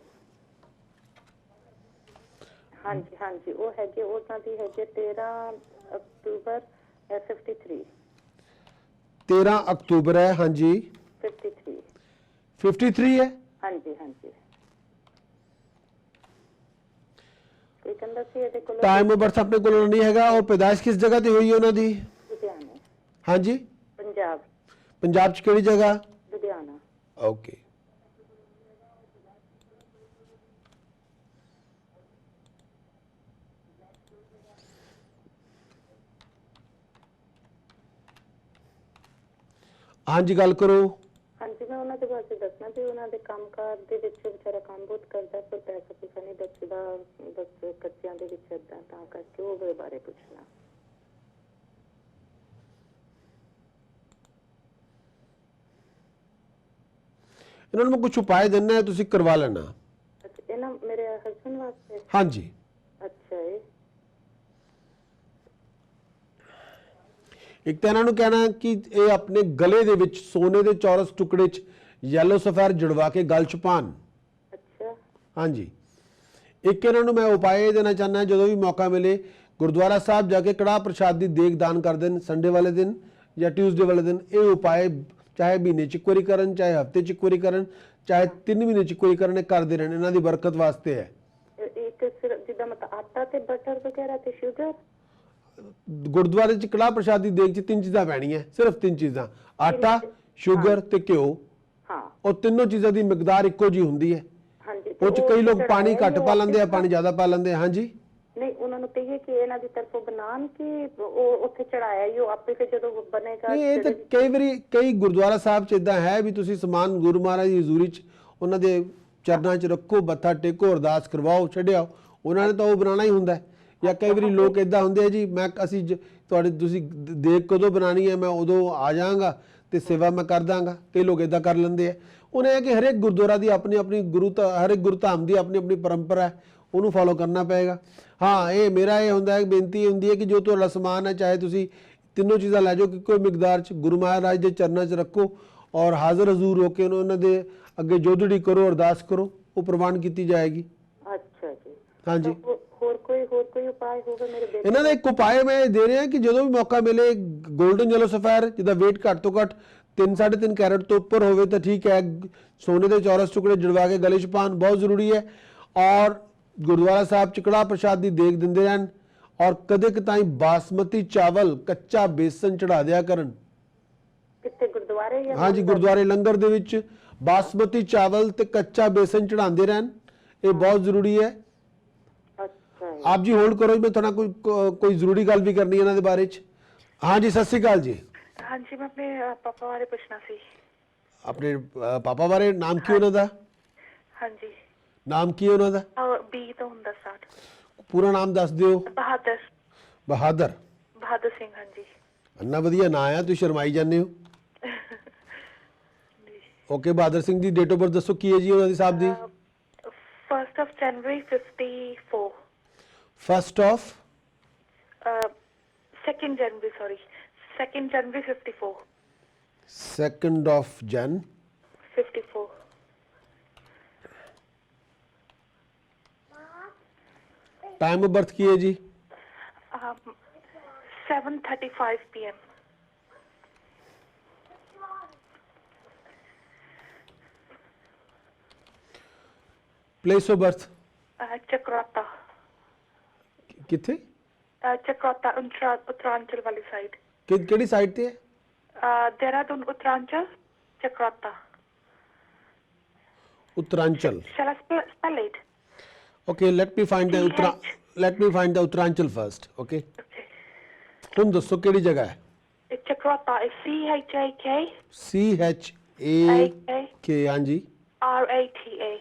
ਹਾਂਜੀ ਹਾਂਜੀ, ਉਹ ਹੈਗੇ, ਉਹਨਾਂ ਦੀ ਹੈਗੇ 13 ਅਕਤੂਬਰ 53। 13 ਅਕਤੂਬਰ ਹੈ। ਹਾਂਜੀ, 53 ਹੈ। ਹਾਂਜੀ ਹਾਂਜੀ। ਕੋਈ ਕਹਿੰਦਾ ਸੀ ਇਹਦੇ ਕੋਲ ਟਾਈਮ ਆਫ ਬਰਥ ਆਪਣੇ ਕੋਲ ਨਹੀਂ ਹੈਗਾ। ਔਰ ਪੈਦਾਇਸ਼ ਕਿਸ ਜਗ੍ਹਾ ਤੇ ਹੋਈ ਹੈ ਉਹਨਾਂ ਦੀ? ਲੁਧਿਆਣਾ। ਹਾਂਜੀ, ਪੰਜਾਬ। ਪੰਜਾਬ 'ਚ ਕਿਹੜੀ ਜਗ੍ਹਾ? ਲੁਧਿਆਣਾ। ਓਕੇ। ਹਾਂਜੀ, ਗੱਲ ਕਰੋ। ਹਾਂਜੀ, ਮੈਂ ਉਹਨਾਂ ਦੇ ਬਾਰੇ ਦੱਸਣਾ ਵੀ ਉਹਨਾਂ ਦੇ ਕੰਮਕਾਰ ਦੇ ਵਿੱਚ ਵਿਚਾਰਾ ਕੰਮ ਬਹੁਤ ਕਰਦਾ, ਪਰ ਪੈਸਾ ਪੂਸਾ ਨਹੀਂ ਬਚਦਾ, ਬਸ ਕੱਚਿਆਂ ਦੇ ਵਿੱਚ ਏਦਾਂ, ਤਾਂ ਕਰਕੇ ਉਹਦੇ ਬਾਰੇ ਪੁੱਛਣਾ। ਇਹਨਾਂ ਨੂੰ ਮੈਂ ਕੁਝ ਉਪਾਅ ਦੇਣਾ ਹੈ, ਤੁਸੀਂ ਕਰਵਾ ਲੈਣਾ। ਅੱਛਾ, ਇਹਨਾਂ ਮੇਰੇ ਹਸਬੰਡ ਵਾਸਤੇ? ਹਾਂਜੀ। ਅੱਛਾ ਜੀ। ਇੱਕ ਤਾਂ ਇਹਨਾਂ ਨੂੰ ਕਹਿਣਾ ਕਿ ਇਹ ਆਪਣੇ ਗਲੇ ਦੇ ਵਿੱਚ ਸੋਨੇ ਦੇ ਚੌਰਸ ਟੁਕੜੇ 'ਚ ਯੈਲੋ ਸਫੈਰ ਜੜਵਾ ਕੇ ਗਲ 'ਚ ਪਾਉਣ। ਅੱਛਾ। ਹਾਂਜੀ। ਇੱਕ ਇਹਨਾਂ ਨੂੰ ਮੈਂ ਉਪਾਅ ਇਹ ਦੇਣਾ ਚਾਹੁੰਦਾ, ਜਦੋਂ ਵੀ ਮੌਕਾ ਮਿਲੇ ਗੁਰਦੁਆਰਾ ਸਾਹਿਬ ਜਾ ਕੇ ਕੜਾਹ ਪ੍ਰਸ਼ਾਦ ਦੀ ਦੇਗ ਦਾਨ ਕਰ ਦੇਣ, ਸੰਡੇ ਵਾਲੇ ਦਿਨ ਜਾਂ ਟਿਊਜ਼ਡੇ ਵਾਲੇ ਦਿਨ। ਇਹ ਉਪਾਅ ਚਾਹੇ ਮਹੀਨੇ 'ਚ ਇੱਕ ਵਾਰੀ ਕਰਨ, ਚਾਹੇ ਹਫਤੇ 'ਚ ਇੱਕ ਵਾਰੀ ਕਰਨ, ਚਾਹੇ 3 ਮਹੀਨੇ 'ਚ ਇੱਕ ਵਾਰੀ ਕਰਨ, ਕਰਦੇ ਰਹਿਣ। ਇਹਨਾਂ ਦੀ ਬਰਕਤ ਵਾਸਤੇ ਹੈ। ਇੱਕ ਜਿੱਦਾਂ ਮਤਲਬ ਆਟਾ ਤੇ ਬਟਰ ਵਗੈਰਾ ਤੇ ਸ਼ੂਗਰ। ਗੁਰਦੁਆਰੇ 'ਚ ਕੜਾਹ ਪ੍ਰਸ਼ਾਦ ਦੀ ਦੇਗ 'ਚ 3 ਚੀਜ਼ਾਂ ਪੈਣੀਆਂ, ਸਿਰਫ 3 ਚੀਜ਼ਾਂ, ਆਟਾ, ਸ਼ੂਗਰ ਤੇ ਘਿਓ। ਹਾਂ, ਉਹ ਤਿੰਨੋਂ ਚੀਜ਼ਾਂ ਦੀ ਮਿਕਦਾਰ ਇੱਕੋ ਜੀ ਹੁੰਦੀ ਹੈ। ਹਾਂਜੀ। ਉਹ 'ਚ ਕਈ ਲੋਕ ਪਾਣੀ ਘੱਟ ਪਾ ਲੈਂਦੇ ਆ, ਪਾਣੀ ਜ਼ਿਆਦਾ ਪਾ ਲੈਂਦੇ ਆ। ਹਾਂਜੀ, ਨਹੀਂ, ਉਹਨਾਂ ਨੂੰ ਕਹੀਏ ਕਿ ਇਹਨਾਂ ਦੀ ਤਰਫੋਂ ਬਣਾਉਣ ਕਿ ਉਹ ਉੱਥੇ ਚੜਾਇਆ ਹੀ ਉਹ ਆਪੇ, ਫਿਰ ਜਦੋਂ ਬਣੇਗਾ। ਨਹੀਂ, ਇਹ ਤਾਂ ਕਈ ਵਾਰੀ ਕਈ ਗੁਰਦੁਆਰਾ ਸਾਹਿਬ 'ਚ ਇਦਾਂ ਹੈ ਵੀ ਤੁਸੀਂ ਸਮਾਨ ਗੁਰੂ ਮਹਾਰਾਜ ਦੀ ਹਜ਼ੂਰੀ 'ਚ ਉਹਨਾਂ ਦੇ ਚਰਨਾਂ 'ਚ ਰੱਖੋ, ਮੱਥਾ ਟੇਕੋ, ਅਰਦਾਸ ਕਰਵਾਓ, ਛੱਡਿਆਓ। ਉਹਨਾਂ ਨੇ ਤਾਂ ਉਹ ਬਣਾਉਣਾ ਹੀ ਹੁੰਦਾ। ਜਾਂ ਕਈ ਵਾਰੀ ਲੋਕ ਇਦਾਂ ਹੁੰਦੇ ਆ ਜੀ, ਅਸੀਂ ਤੁਹਾਡੇ ਤੁਸੀਂ ਦੇਗ ਕਦੋਂ ਬਣਾਉਣੀ ਹੈ, ਮੈਂ ਉਦੋਂ ਆ ਜਾਵਾਂਗਾ ਤੇ ਸੇਵਾ ਮੈਂ ਕਰ ਦਾਂਗਾ। ਕਈ ਲੋਕ ਇਦਾਂ ਕਰ ਲੈਂਦੇ ਆ। ਉਹਨੇ ਇਹ ਕਿ ਹਰੇਕ ਗੁਰਦੁਆਰਾ ਦੀ ਆਪਣੀ ਆਪਣੀ ਹਰੇਕ ਗੁਰਧਾਮ ਦੀ ਆਪਣੀ ਆਪਣੀ ਪਰੰਪਰਾ ਹੈ, ਉਹਨੂੰ ਫੋਲੋ ਕਰਨਾ ਪਏਗਾ। ਹਾਂ, ਇਹ ਮੇਰਾ ਇਹ ਹੁੰਦਾ ਹੈ, ਬੇਨਤੀ ਹੁੰਦੀ ਹੈ ਕਿ ਜੋ ਤੁਹਾਡਾ ਸਮਾਨ ਹੈ, ਚਾਹੇ ਤੁਸੀਂ ਤਿੰਨੋਂ ਚੀਜ਼ਾਂ ਲੈ ਜਾਓ, ਕਿ ਕੋਈ ਮਿਕਦਾਰ 'ਚ ਗੁਰੂ ਮਹਾਰਾਜ ਦੇ ਚਰਨਾਂ 'ਚ ਰੱਖੋ ਔਰ ਹਾਜ਼ਰ ਹਜ਼ੂਰ ਹੋ ਕੇ ਉਹਨਾਂ ਦੇ ਅੱਗੇ ਜੋਦੜੀ ਕਰੋ, ਅਰਦਾਸ ਕਰੋ, ਉਹ ਪ੍ਰਵਾਨ ਕੀਤੀ ਜਾਏਗੀ। ਅੱਛਾ ਜੀ। ਹਾਂਜੀ। ਹੋਰ ਕੋਈ ਉਪਾਅ ਹੋਵੇ ਮੇਰੇ ਬੇਟੇ? ਇਹਨਾਂ ਦਾ ਇੱਕ ਉਪਾਅ ਮੈਂ ਦੇ ਰਿਹਾ ਕਿ ਜਦੋਂ ਵੀ ਮੌਕਾ ਮਿਲੇ 골ਡਨ ਯੈਲੋ ਸਫਾਇਰ, ਜਿਹਦਾ weight ਘੱਟ ਤੋਂ ਘੱਟ 3-3.5 ਕੈਰਟ ਤੋਂ ਉੱਪਰ ਹੋਵੇ ਤਾਂ ਠੀਕ ਹੈ। ਸੋਨੇ ਦੇ ਚੌਰਸ ਟੁਕੜੇ ਜੜਵਾ ਕੇ ਗਲੇ 'ਚ ਪਾਉਣ ਬਹੁਤ ਜ਼ਰੂਰੀ ਹੈ। ਔਰ ਗੁਰਦੁਆਰਾ ਸਾਹਿਬ ਚ ਕੜਾਹ ਪ੍ਰਸ਼ਾਦ ਦੀ ਦੇਗ ਦਿੰਦੇ ਰਹਿਣ ਔਰ ਕਦੇ ਕਤਾਈ ਬਾਸਮਤੀ ਚਾਵਲ ਕੱਚਾ ਬੇਸਨ ਚੜਾ ਦਿਆ ਕਰਨ। ਕਿੱਥੇ ਗੁਰਦੁਆਰੇ ਜਾਂ ਹਾਂਜੀ, ਗੁਰਦੁਆਰੇ ਲੰਗਰ ਦੇ ਵਿੱਚ ਬਾਸਮਤੀ ਚਾਵਲ ਤੇ ਕੱਚਾ ਬੇਸਨ ਚੜਾਉਂਦੇ ਰਹਿਣ, ਇਹ ਬਹੁਤ ਜ਼ਰੂਰੀ ਹੈ। ਅੱਛਾ ਜੀ। ਆਪ ਜੀ ਹੋਲਡ ਕਰੋ, ਮੈਂ ਤੁਹਾਡਾ ਕੋਈ ਜ਼ਰੂਰੀ ਗੱਲ ਵੀ ਕਰਨੀ ਹੈ ਇਹਨਾਂ ਦੇ ਬਾਰੇ ਚ। ਹਾਂਜੀ, ਸਤਿ ਸ਼੍ਰੀ ਅਕਾਲ ਜੀ। ਹਾਂਜੀ, ਮੈਂ ਆਪਣੇ ਪਾਪਾ ਬਾਰੇ ਪੁੱਛਣਾ ਸੀ। ਆਪਣੇ ਪਾਪਾ ਬਾਰੇ? ਨਾਮ ਕੀ ਉਹਨਾਂ ਦਾ? ਹਾਂਜੀ, ਨਾਮ ਕੀ ਹੈ ਉਹਨਾਂ ਦਾ? ਬੀ ਤੋਂ ਹੁੰਦਾ ਸਟਾਰਟ। ਪੂਰਾ ਨਾਮ ਦੱਸ ਦਿਓ। ਬਹਾਦਰ ਬਹਾਦਰ ਸਿੰਘ। ਹਾਂਜੀ। ਇੰਨਾ ਵਧੀਆ ਨਾਂ ਆ, ਤੁਸੀਂ ਸ਼ਰਮਾਈ ਜਾਂਦੇ ਹੋ। Okay, Bahadur Singh the date of birth ਦੱਸੋ ਕੀ ਹੈ ਜੀ ਉਹਨਾਂ ਦੀ ਸਾਹਿਬ ਦੀ? 1st of January 54। 1st of 2nd January, sorry, 2nd January 54। 2nd of Jan 54। Time of birth की है जी? 7:35 PM। Place of birth Chakrata. किथे? चक्राता उत्तरांचल वाली साइड। केड़ी साइड ते है? Dehradun Uttaranchal Chakrata. Uttaranchal. Shall I spell it? Okay, let me find the Uttaranchal first. Okay. Okay. ਹੁਣ ਦੱਸੋ ਕਿਹੜੀ ਜਗ੍ਹਾ ਹੈ? Chakrata is CHAK CHAK ਹਾਂਜੀ RATA।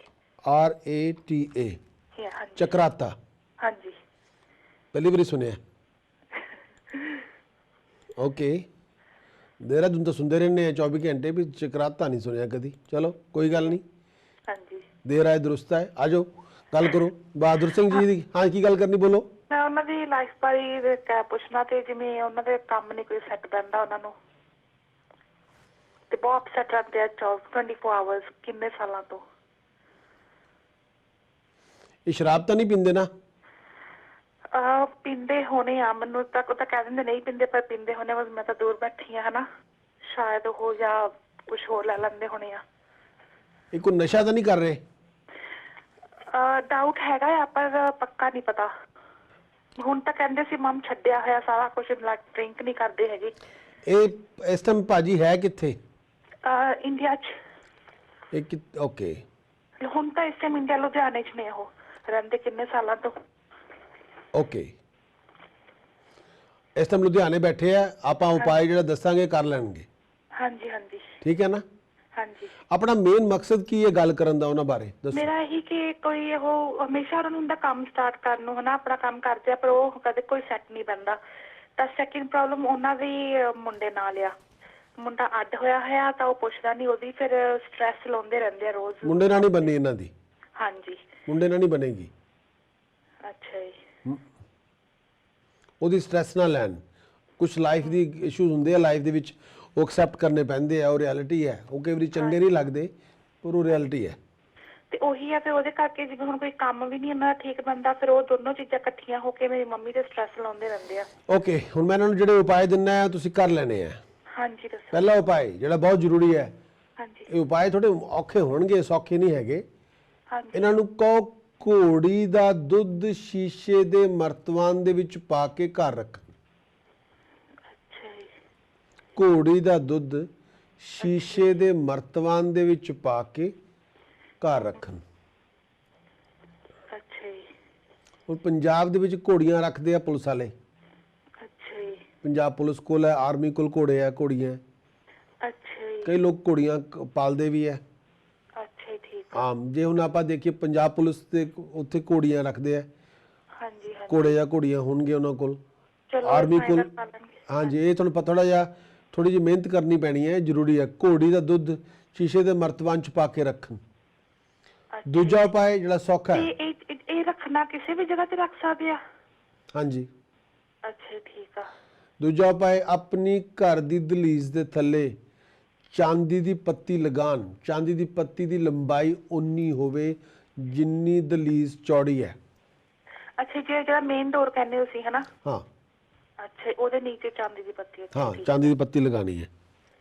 RATA Yeah, ਹਾਂਜੀ। ਚਕਰਾਤਾ। ਹਾਂਜੀ। ਪਹਿਲੀ ਵਾਰੀ ਸੁਣਿਆ। ਓਕੇ, ਦੇਹਰਾਦੂਨ ਤਾਂ ਸੁਣਦੇ ਰਹਿੰਦੇ ਆ 24 ਘੰਟੇ, ਵੀ ਚਕਰਾਤਾ ਨਹੀਂ ਸੁਣਿਆ ਕਦੀ। ਚਲੋ ਕੋਈ ਗੱਲ ਨਹੀਂ, ਹਾਂਜੀ। ਦੇਰ ਆਏ ਦਰੁਸਤ ਹੈ। ਆ ਜਾਓ ਗੱਲ ਕਰੋ ਬਹਾਦਰ ਸਿੰਘ ਜੀ ਦੀ। ਹਾਂ, ਕੀ ਗੱਲ ਕਰਨੀ, ਬੋਲੋ। ਮੈਂ ਉਹਨਾਂ ਦੀ ਲਾਈਫ ਬਾਰੇ ਪੁੱਛਣਾ ਤੇ ਜਿਵੇਂ ਉਹਨਾਂ ਦੇ ਕੰਮ ਨਹੀਂ ਕੋਈ ਸੈੱਟ ਬੈਠਦਾ ਉਹਨਾਂ ਨੂੰ ਤੇ ਬਹੁਤ ਅਪਸੈਟ ਰਹਿੰਦੇ ਆ 24 ਆਵਰਸ ਕਿੰਨੇ ਸਾਲਾਂ ਤੋਂ। ਇਹ ਸ਼ਰਾਬ ਤਾਂ ਨਹੀਂ ਪੀਂਦੇ ਨਾ? ਪੀਂਦੇ ਹੋਣੇ ਆ, ਮੈਨੂੰ ਤਾਂ ਉਹ ਤਾਂ ਕਹਿ ਦਿੰਦੇ ਨਹੀਂ ਪੀਂਦੇ, ਪਰ ਪੀਂਦੇ ਹੋਣੇ। ਬਸ ਮੈਂ ਤਾਂ ਦੂਰ ਬੈਠੀ ਆ, ਹਨਾ, ਸ਼ਾਇਦ ਉਹ ਜਾਂ ਕੁਝ ਹੋਰ ਲੈ ਲੈਂਦੇ ਹੋਣੇ ਆ। ਇਹ ਕੋਈ ਨਸ਼ਾ ਤਾਂ ਨਹੀਂ ਕਰ ਰਹੇ? ਡਾਊਟ ਹੈਗਾ ਆ, ਪਰ ਪੱਕਾ ਨਹੀਂ ਪਤਾ। ਹੁਣ ਤਾਂ ਕਹਿੰਦੇ ਸੀ ਮਮ ਛੱਡਿਆ ਹੋਇਆ ਸਾਰਾ ਕੁਝ, ਡਰਿੰਕ ਨਹੀਂ ਕਰਦੇ ਹੈਗੇ। ਇਹ ਇਸ ਟਾਈਮ ਭਾਜੀ ਹੈ ਕਿੱਥੇ? ਇੰਡੀਆ 'ਚ। ਓਕੇ, ਹੁਣ ਤਾਂ ਇਸ ਟਾਈਮ ਇੰਡੀਆ ਲੁਧਿਆਣੇ 'ਚ ਨੇ ਉਹ ਰਹਿੰਦੇ ਕਿੰਨੇ ਸਾਲਾਂ ਤੋਂ। ਓਕੇ, ਇਸ ਟਾਈਮ ਲੁਧਿਆਣੇ ਬੈਠੇ ਆ। ਆਪਾਂ ਉਪਾਅ ਜਿਹੜਾ ਦੱਸਾਂਗੇ ਕਰ ਲੈਣਗੇ। ਹਾਂਜੀ ਹਾਂਜੀ ਠੀਕ ਹੈ ਨਾ? ਹਾਂਜੀ। ਆਪਣਾ ਮੇਨ ਮਕਸਦ ਕੀ ਹੈ ਗੱਲ ਕਰਨ ਦਾ ਉਹਨਾਂ ਬਾਰੇ ਦੱਸੋ। ਮੇਰਾ ਇਹੀ ਕਿ ਕੋਈ ਉਹ ਹਮੇਸ਼ਾ ਉਹਨਾਂ ਨੂੰ ਹੁੰਦਾ ਕੰਮ ਸਟਾਰਟ ਕਰਨ ਨੂੰ, ਹਨਾ, ਆਪਣਾ ਕੰਮ ਕਰਦੇ ਆ, ਪਰ ਉਹ ਕਦੇ ਕੋਈ ਸੈੱਟ ਨਹੀਂ ਬਣਦਾ। ਤਾਂ ਸੈਕਿੰਡ ਪ੍ਰੋਬਲਮ ਉਹਨਾਂ ਦੀ ਮੁੰਡੇ ਨਾਲ ਆ। ਮੁੰਡਾ ਅੱਡ ਹੋਇਆ ਤਾਂ ਉਹ ਪੁੱਛਦਾ ਨਹੀਂ ਉਹਦੀ, ਫਿਰ ਸਟ੍ਰੈਸ ਲਾਉਂਦੇ ਰਹਿੰਦੇ ਆ ਰੋਜ਼। ਮੁੰਡੇ ਨਾਲ ਨਹੀਂ ਬਣਨੀ ਇਹਨਾਂ ਦੀ? ਹਾਂਜੀ। ਮੁੰਡੇ ਨਾਲ ਨਹੀਂ ਬਣੇਗੀ। ਅੱਛਾ ਜੀ। ਉਹਦੀ ਸਟ੍ਰੈਸ ਨਾ ਲੈਣ। ਕੁਝ ਲਾਈਫ ਦੀ ਇਸ਼ੂਜ਼ ਹੁੰਦੇ ਆ ਲਾਈਫ ਦੇ ਵਿੱਚ, ਉਹ ਐਕਸੈਪਟ ਕਰਨੇ ਪੈਂਦੇ ਆ। ਉਹ ਰਿਐਲਿਟੀ ਹੈ। ਉਹ ਕਈ ਵਾਰੀ ਚੰਗੇ ਨਹੀਂ ਲੱਗਦੇ, ਪਰ ਉਹ ਰਿਐਲਿਟੀ ਹੈ। ਤੇ ਉਹੀ ਆ, ਫਿਰ ਉਹਦੇ ਕਰਕੇ ਜਿਵੇਂ ਹੁਣ ਕੋਈ ਕੰਮ ਵੀ ਨਹੀਂ ਇਹਨਾਂ ਦਾ ਠੀਕ ਬਣਦਾ, ਫਿਰ ਉਹ ਦੋਨੋਂ ਚੀਜ਼ਾਂ ਇਕੱਠੀਆਂ ਹੋ ਕੇ ਮੇਰੀ ਮੰਮੀ ਤੇ ਸਟ੍ਰੈਸ ਲਾਉਂਦੇ ਰਹਿੰਦੇ ਆ। ਓਕੇ, ਹੁਣ ਮੈਂ ਇਹਨਾਂ ਨੂੰ ਜਿਹੜੇ ਉਪਾਅ ਦਿੰਨਾ ਹੈ ਤੁਸੀਂ ਕਰ ਲੈਣੇ ਆ। ਹਾਂਜੀ ਦੱਸੋ। ਪਹਿਲਾ ਉਪਾਅ ਜਿਹੜਾ ਬਹੁਤ ਜ਼ਰੂਰੀ ਹੈ, ਹਾਂਜੀ ਇਹ ਉਪਾਅ ਥੋੜੇ ਔਖੇ ਹੋਣਗੇ, ਸੌਖੇ ਨਹੀਂ ਹੈਗੇ। ਹਾਂਜੀ। ਇਹਨਾਂ ਨੂੰ ਕਹੋ ਘੋੜੀ ਦਾ ਦੁੱਧ ਸ਼ੀਸ਼ੇ ਦੇ ਮਰਤਬਾਨ ਦੇ ਵਿੱਚ ਪਾ ਕੇ ਘਰ ਰੱਖਣ। ਅੱਛਾ ਜੀ। ਘੋੜੀ ਦਾ ਦੁੱਧ ਸ਼ੀਸ਼ੇ ਦੇ ਮਰਤਬਾਨ ਦੇ ਵਿੱਚ ਪਾ ਕੇ ਘਰ ਰੱਖਣ। ਅੱਛਾ ਜੀ। ਹੁਣ ਪੰਜਾਬ ਦੇ ਵਿੱਚ ਘੋੜੀਆਂ ਰੱਖਦੇ ਆ ਪੁਲਿਸ ਵਾਲੇ। ਅੱਛਾ ਜੀ। ਪੰਜਾਬ ਪੁਲਿਸ ਕੋਲ ਹੈ, ਆਰਮੀ ਕੋਲ ਘੋੜੇ ਆ, ਘੋੜੀਆਂ। ਅੱਛਾ ਜੀ। ਕਈ ਲੋਕ ਘੋੜੀਆਂ ਪਾਲਦੇ ਵੀ ਹੈ। ਅੱਛਾ ਜੀ, ਠੀਕ ਆ। ਆਮ ਜੇ ਹੁਣ ਆਪਾਂ ਦੇਖੀਏ ਪੰਜਾਬ ਪੁਲਿਸ ਤੇ ਉੱਥੇ ਘੋੜੀਆਂ ਰੱਖਦੇ ਆ। ਹਾਂਜੀ ਹਾਂਜੀ। ਘੋੜੇ ਜਾਂ ਘੋੜੀਆਂ ਹੋਣਗੇ ਉਹਨਾਂ ਕੋਲ। ਚਲੋ ਆਰਮੀ ਕੋਲ। final ਕਰ ਲਾਂਗੇ। ਹਾਂਜੀ, ਇਹ ਤੁਹਾਨੂੰ ਪਤਾ ਥੋੜੀ ਜਿਹੀ ਮਿਹਨਤ ਕਰਨੀ ਪੈਣੀ ਹੈ, ਜ਼ਰੂਰੀ ਹੈ। ਘੋੜੀ ਦਾ ਦੁੱਧ ਸ਼ੀਸ਼ੇ ਦੇ ਮਰਤਬਾਨ ਚ ਪਾ ਕੇ ਰੱਖਣ। ਅੱਛਾ। ਦੂਜਾ ਉਪਾਅ ਜਿਹੜਾ ਸੌਖਾ ਹੈ। ਇਹ ਰੱਖਣਾ ਕਿਸੇ ਵੀ ਜਗ੍ਹਾ ਤੇ ਰੱਖ ਸਕਦੇ ਆ? ਹਾਂਜੀ। ਅੱਛਾ ਜੀ, ਠੀਕ ਆ। ਦੂਜਾ ਉਪਾਅ ਆਪਣੀ ਘਰ ਦੀ ਦਹਲੀਜ਼ ਦੇ ਥੱਲੇ ਚਾਂਦੀ ਦੀ ਪੱਤੀ ਲਗਾਉਣ। ਚਾਂਦੀ ਦੀ ਪੱਤੀ ਦੀ ਲੰਬਾਈ ਉਨੀ ਹੋਵੇ ਜਿੰਨੀ ਦਹਲੀਜ਼ ਚੌੜੀ ਹੈ। ਅੱਛਾ, ਜਿਹੜਾ ਮੇਨ ਡੋਰ ਕਹਿੰਦੇ ਹੋ ਸੀ, ਹਨਾ? ਹਾਂ ਅੱਛਾ, ਉਹਦੇ ਨੀਚੇ ਚਾਂਦੀ ਦੀ ਪੱਤੀ। ਹਾਂ, ਚਾਂਦੀ ਦੀ ਪੱਤੀ ਲਗਾਣੀ ਹੈ।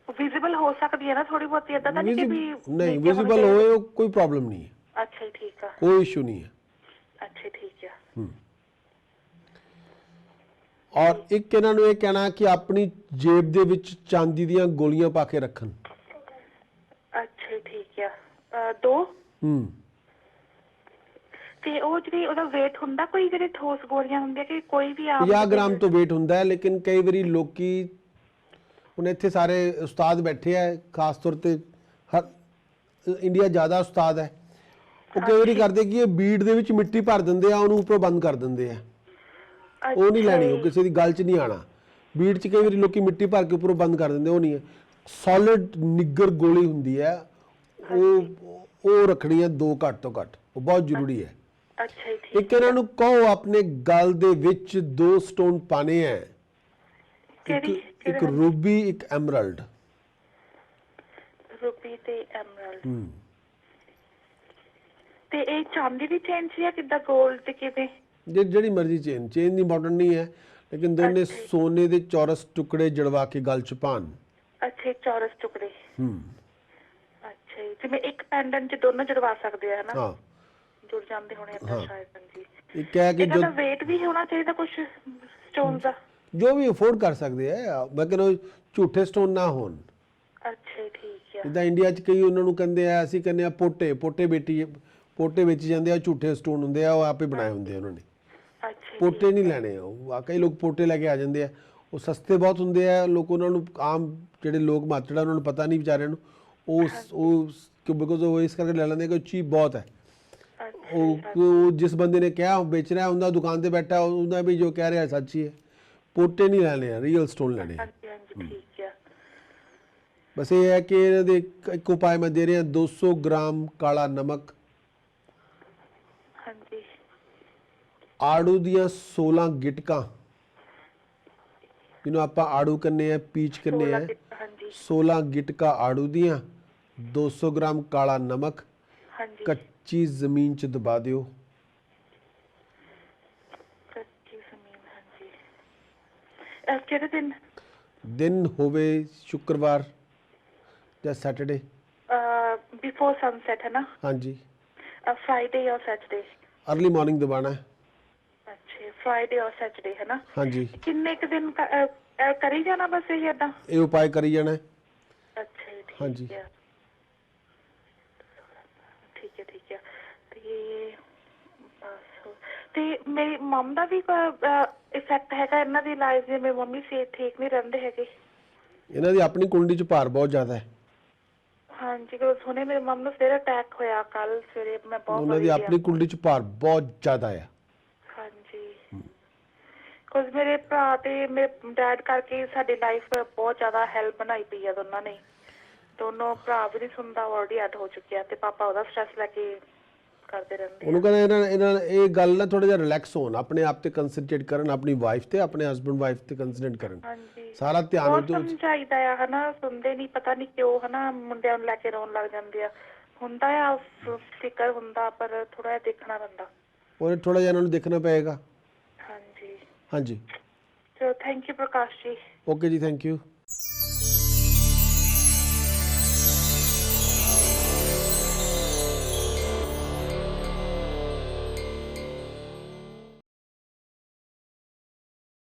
ਵਿਜ਼ੀਬਲ ਹੋ ਸਕਦੀ ਹੈ ਨਾ ਥੋੜੀ ਬਹੁਤੀ, ਏਦਾਂ ਤਾਂ ਨਹੀਂ ਕਿ ਵੀ ਨਹੀਂ, ਨੀਚੇ ਹੋਣੀ ਵਿਜ਼ੀਬਲ ਚਾਹੀਦੀ? ਹੋਏ ਕੋਈ ਪ੍ਰੋਬਲਮ ਨਹੀਂ ਹੈ, ਅੱਛਾ ਜੀ, ਠੀਕ ਆ। ਕੋਈ ਇਸ਼ੂ ਨਹੀਂ ਹੈ। ਅੱਛਾ ਠੀਕ ਆ। ਔਰ ਇੱਕ ਇਹਨਾਂ ਨੂੰ ਇਹ ਕਹਿਣਾ ਕਿ ਆਪਣੀ ਜੇਬ ਦੇ ਵਿੱਚ ਚਾਂਦੀ ਦੀਆਂ ਗੋਲੀਆਂ ਪਾ ਕੇ ਰੱਖਣ। ਅੱਛਾ ਠੀਕ ਆ। 2 ਤੇ ਉਹ ਜਿਹੜੀ ਉਹਦਾ weight ਹੁੰਦਾ ਕੋਈ ਜਿਹੜੇ ਠੋਸ ਗੋਲੀਆਂ ਹੁੰਦੀਆਂ ਕਿ ਕੋਈ ਵੀ ਆਮ 50 ਗ੍ਰਾਮ ਤੋਂ weight ਹੁੰਦਾ ਹੈ, ਲੇਕਿਨ ਕਈ ਵਾਰੀ ਲੋਕੀ ਹੁਣ ਇੱਥੇ ਸਾਰੇ ਉਸਤਾਦ ਬੈਠੇ ਆ, ਖਾਸ ਤੌਰ ਤੇ ਇੰਡੀਆ ਜ਼ਿਆਦਾ ਉਸਤਾਦ ਹੈ, ਉਹ ਕਈ ਵਾਰੀ ਕਰਦੇ ਕਿ ਇਹ ਬੀੜ ਦੇ ਵਿੱਚ ਮਿੱਟੀ ਭਰ ਦਿੰਦੇ ਆ, ਉਹਨੂੰ ਉੱਪਰੋਂ ਬੰਦ ਕਰ ਦਿੰਦੇ ਆ। ਉਹ ਨਹੀਂ ਲੈਣੀ, ਉਹ ਕਿਸੇ ਦੀ ਗੱਲ 'ਚ ਨਹੀਂ ਆਣਾ। ਬੀੜ 'ਚ ਕਈ ਵਾਰੀ ਲੋਕੀ ਮਿੱਟੀ ਭਰ ਕੇ ਉੱਪਰੋਂ ਬੰਦ ਕਰ ਦਿੰਦੇ, ਉਹ ਨਹੀਂ ਹੈ। ਸੋਲਿਡ ਨਿੱਗਰ ਗੋਲੀ ਹੁੰਦੀ ਹੈ, ਉਹ ਰੱਖਣੀ ਹੈ 2 ਘੱਟ ਤੋਂ ਘੱਟ, ਉਹ ਬਹੁਤ ਜ਼ਰੂਰੀ ਹੈ। ਅੱਛਾ ਠੀਕ। ਇੱਕ ਇਹਨਾਂ ਨੂੰ ਕਹੋ ਆਪਣੇ ਗਲ ਦੇ ਵਿੱਚ 2 ਸਟੋਨ ਪਾਣੇ ਹੈ, ਇੱਕ ਰੂਬੀ, ਇੱਕ ਐਮਰਲਡ। ਰੂਬੀ ਤੇ ਐਮਰਲਡ। ਤੇ ਇਹ ਚਾਂਦੀ ਦੀ ਚੇਨ ਸੀ ਜਾਂ ਕਿੱਦਾਂ 골ਡ ਤੇ ਕਿਵੇਂ? ਜਿਹੜੀ ਮਰਜ਼ੀ ਚੇਨ ਦੀ ਇੰਪੋਰਟੈਂਟ ਨਹੀਂ ਹੈ, ਲੇਕਿਨ ਦੋਨੇ ਸੋਨੇ ਦੇ ਚੌਰਸ ਟੁਕੜੇ ਜੜਵਾ ਕੇ ਗਲ 'ਚ ਪਾਣ। ਅੱਛਾ ਚੌਰਸ ਟੁਕੜੇ। ਅੱਛਾ ਜਿਵੇਂ ਇੱਕ ਪੈਂਡੈਂਟ 'ਚ ਦੋਨੋਂ ਜੜਵਾ ਸਕਦੇ ਆ ਨਾ? ਹਾਂ ਜੁੜ ਜਾਂਦੇ ਹੋਣੇ ਆਪਾਂ ਸ਼ਾਇਦ। ਹਾਂਜੀ ਇਹ ਕਹਿ ਕੇ ਇਹਦਾ weight ਵੀ ਹੋਣਾ ਚਾਹੀਦਾ ਕੁਝ ਸਟੋਨ ਦਾ? ਜੋ ਵੀ ਅਫੋਰਡ ਕਰ ਸਕਦੇ ਆ, ਲੇਕਿਨ ਉਹ ਝੂਠੇ ਸਟੋਨ ਨਾ ਹੋਣ। ਅੱਛਾ ਠੀਕ ਹੈ। ਜਿੱਦਾਂ ਇੰਡੀਆ 'ਚ ਕਈ ਉਹਨਾਂ ਨੂੰ ਕਹਿੰਦੇ ਆ, ਅਸੀਂ ਕਹਿੰਦੇ ਆ ਪੋਟੇ ਵੇਚ ਜਾਂਦੇ ਆ, ਝੂਠੇ ਸਟੋਨ ਹੁੰਦੇ ਆ, ਉਹ ਆਪੇ ਬਣਾਏ ਹੁੰਦੇ ਆ ਉਹਨਾਂ ਨੇ। ਅੱਛਾ ਪੋਟੇ ਨਹੀਂ ਲੈਣੇ, ਉਹ ਕਈ ਲੋਕ ਪੋਟੇ ਲੈ ਕੇ ਆ ਜਾਂਦੇ ਆ, ਉਹ ਸਸਤੇ ਬਹੁਤ ਹੁੰਦੇ ਆ, ਲੋਕ ਉਹਨਾਂ ਨੂੰ ਆਮ ਜਿਹੜੇ ਲੋਕ ਮਾਤੜਾ ਉਹਨਾਂ ਨੂੰ ਪਤਾ ਨਹੀਂ ਵਿਚਾਰਿਆਂ ਨੂੰ, ਉਹ ਬਿਕੋਜ਼ ਉਹ ਇਸ ਕਰਕੇ ਲੈ ਲੈਂਦੇ ਕਿ ਉਹ ਚੀਪ ਬਹੁਤ ਹੈ। ਉਹ ਜਿਸ ਬੰਦੇ ਨੇ ਕਿਹਾ ਵੇਚ ਰਿਹਾ ਹੁੰਦਾ, ਦੁਕਾਨ ਤੇ ਬੈਠਾ ਹੁੰਦਾ ਵੀ ਜੋ ਕਹਿ ਰਿਹਾ ਸੱਚ ਹੀ ਹੈ। ਪੋਟੇ ਨਹੀਂ ਲੈਣੇ ਆ, ਰੀਅਲ ਸਟੋਨ ਲੈਣੇ ਆ। ਠੀਕ ਹੈ। ਬਸ ਇਹ ਹੈ ਕਿ ਇਹਨਾਂ ਦੇ ਇੱਕ ਉਪਾਅ ਮੈਂ ਦੇ ਰਿਹਾ, 200 ਗ੍ਰਾਮ ਕਾਲਾ ਨਮਕ, ਹਾਂਜੀ ਆੜੂ ਦੀਆਂ 16 ਗਿਟਕਾਂ, ਜਿਹਨੂੰ ਆਪਾਂ ਆੜੂ ਕਰਨੇ ਆ, ਪੀਚ ਕਰਨੇ ਆ, 16 ਗਿਟਕਾਂ ਆੜੂ ਦੀਆਂ, 200 ਗ੍ਰਾਮ ਕਾਲਾ ਨਮਕ, ਕੱਚੀ ਜ਼ਮੀਨ 'ਚ ਦਬਾ ਦਿਓ। ਕੱਚੀ ਜ਼ਮੀਨ। ਹਾਂਜੀ ਕਿਹੜੇ ਦਿਨ ਹੋਵੇ ਸ਼ੁੱਕਰਵਾਰ ਜਾਂ ਸੈਟਰਡੇ, ਬਿਫੋਰ ਸਨਸੈਟ ਹੈ ਨਾ? ਹਾਂਜੀ फ्राइडे और सैटरडे? अर्ली मॉर्निंग दबाना है। अच्छा फ्राइडे और सैटरडे है ना? हाँ जी। किन्ने क दिन करी जाना बस ये इदा? ये उपाय करी जाना है। अच्छा ठीक हाँ जी। है ठीक है ठीक है। ते बस ते मेरी मम दा भी इफेक्ट हैगा इन्हां दी लाइफ दे, मेरी मम्मी सेहत ठीक नहीं रहंदे हैगे। इन्हां दी अपनी कुंडली च भार बहुत ज्यादा है। हाँ जी सुने मेरे मम ਨੂੰ ਫਿਰ ਅਟੈਕ ਹੋਇਆ ਕੱਲ ਸਵੇਰੇ, ਮੈਂ ਬਹੁਤ ਉਹਨਾਂ ਦੀ ਆਪਣੀ ਕੁੰਡਲੀ ਚ ਭਾਰ ਬਹੁਤ ਜ਼ਿਆਦਾ ਹੈ। ਹਾਂਜੀ ਕੁਝ ਮੇਰੇ ਭਰਾ ਤੇ ਮੇਰੇ ਡੈਡ ਕਰਕੇ ਸਾਡੀ ਲਾਈਫ ਬਹੁਤ ਜ਼ਿਆਦਾ ਹੈਲਪ ਬਣਾਈ ਪਈ ਆ ਦੋਨਾਂ ਨੇ। ਦੋਨੋਂ ਭਰਾ ਵੀ ਨਹੀਂ ਸੁਣਦਾ, ਆਲਰੇਡੀ ਅੱਡ ਹੋ ਚੁੱਕਿਆ ਤੇ ਪਾਪਾ ਉਹਦਾ ਸਟ੍ਰੈਸ ਲੈ ਕੇ ਕਰਦੇ ਰਹਿੰਦੇ। ਉਹਨੂੰ ਕਹਿੰਦਾ ਇਹਨਾਂ ਇਹ ਗੱਲ ਨਾ ਥੋੜਾ ਜਿਹਾ ਰਿਲੈਕਸ ਹੋਣ, ਆਪਣੇ ਆਪ ਤੇ ਕੰਸੈਂਟਰੇਟ ਕਰਨ, ਆਪਣੀ ਵਾਈਫ ਤੇ ਆਪਣੇ ਹਸਬੰਡ ਵਾਈਫ ਤੇ ਕੰਸੈਂਟਰੇਟ ਕਰਨ। ਹਾਂਜੀ ਸਾਰਾ ਧਿਆਨ ਉਹ ਸਮਝਾਈਦਾ ਆ ਹਨਾ, ਸੁਣਦੇ ਨਹੀਂ, ਪਤਾ ਨਹੀਂ ਕਿਉਂ ਹਨਾ, ਮੁੰਡਿਆਂ ਨੂੰ ਲੈ ਕੇ ਰੋਣ ਲੱਗ ਜਾਂਦੇ ਆ। ਹੁੰਦਾ ਆ ਫਿਕਰ ਹੁੰਦਾ, ਪਰ ਥੋੜਾ ਜਿਹਾ ਦੇਖਣਾ ਪੈਂਦਾ। ਉਹ ਥੋੜਾ ਜਿਹਾ ਇਹਨਾਂ ਨੂੰ ਦੇਖਣਾ ਪਏਗਾ। ਹਾਂਜੀ ਹਾਂਜੀ ਚਲੋ thank you Prakash ji. Okay ਜੀ, ਥੈਂਕ ਯੂ।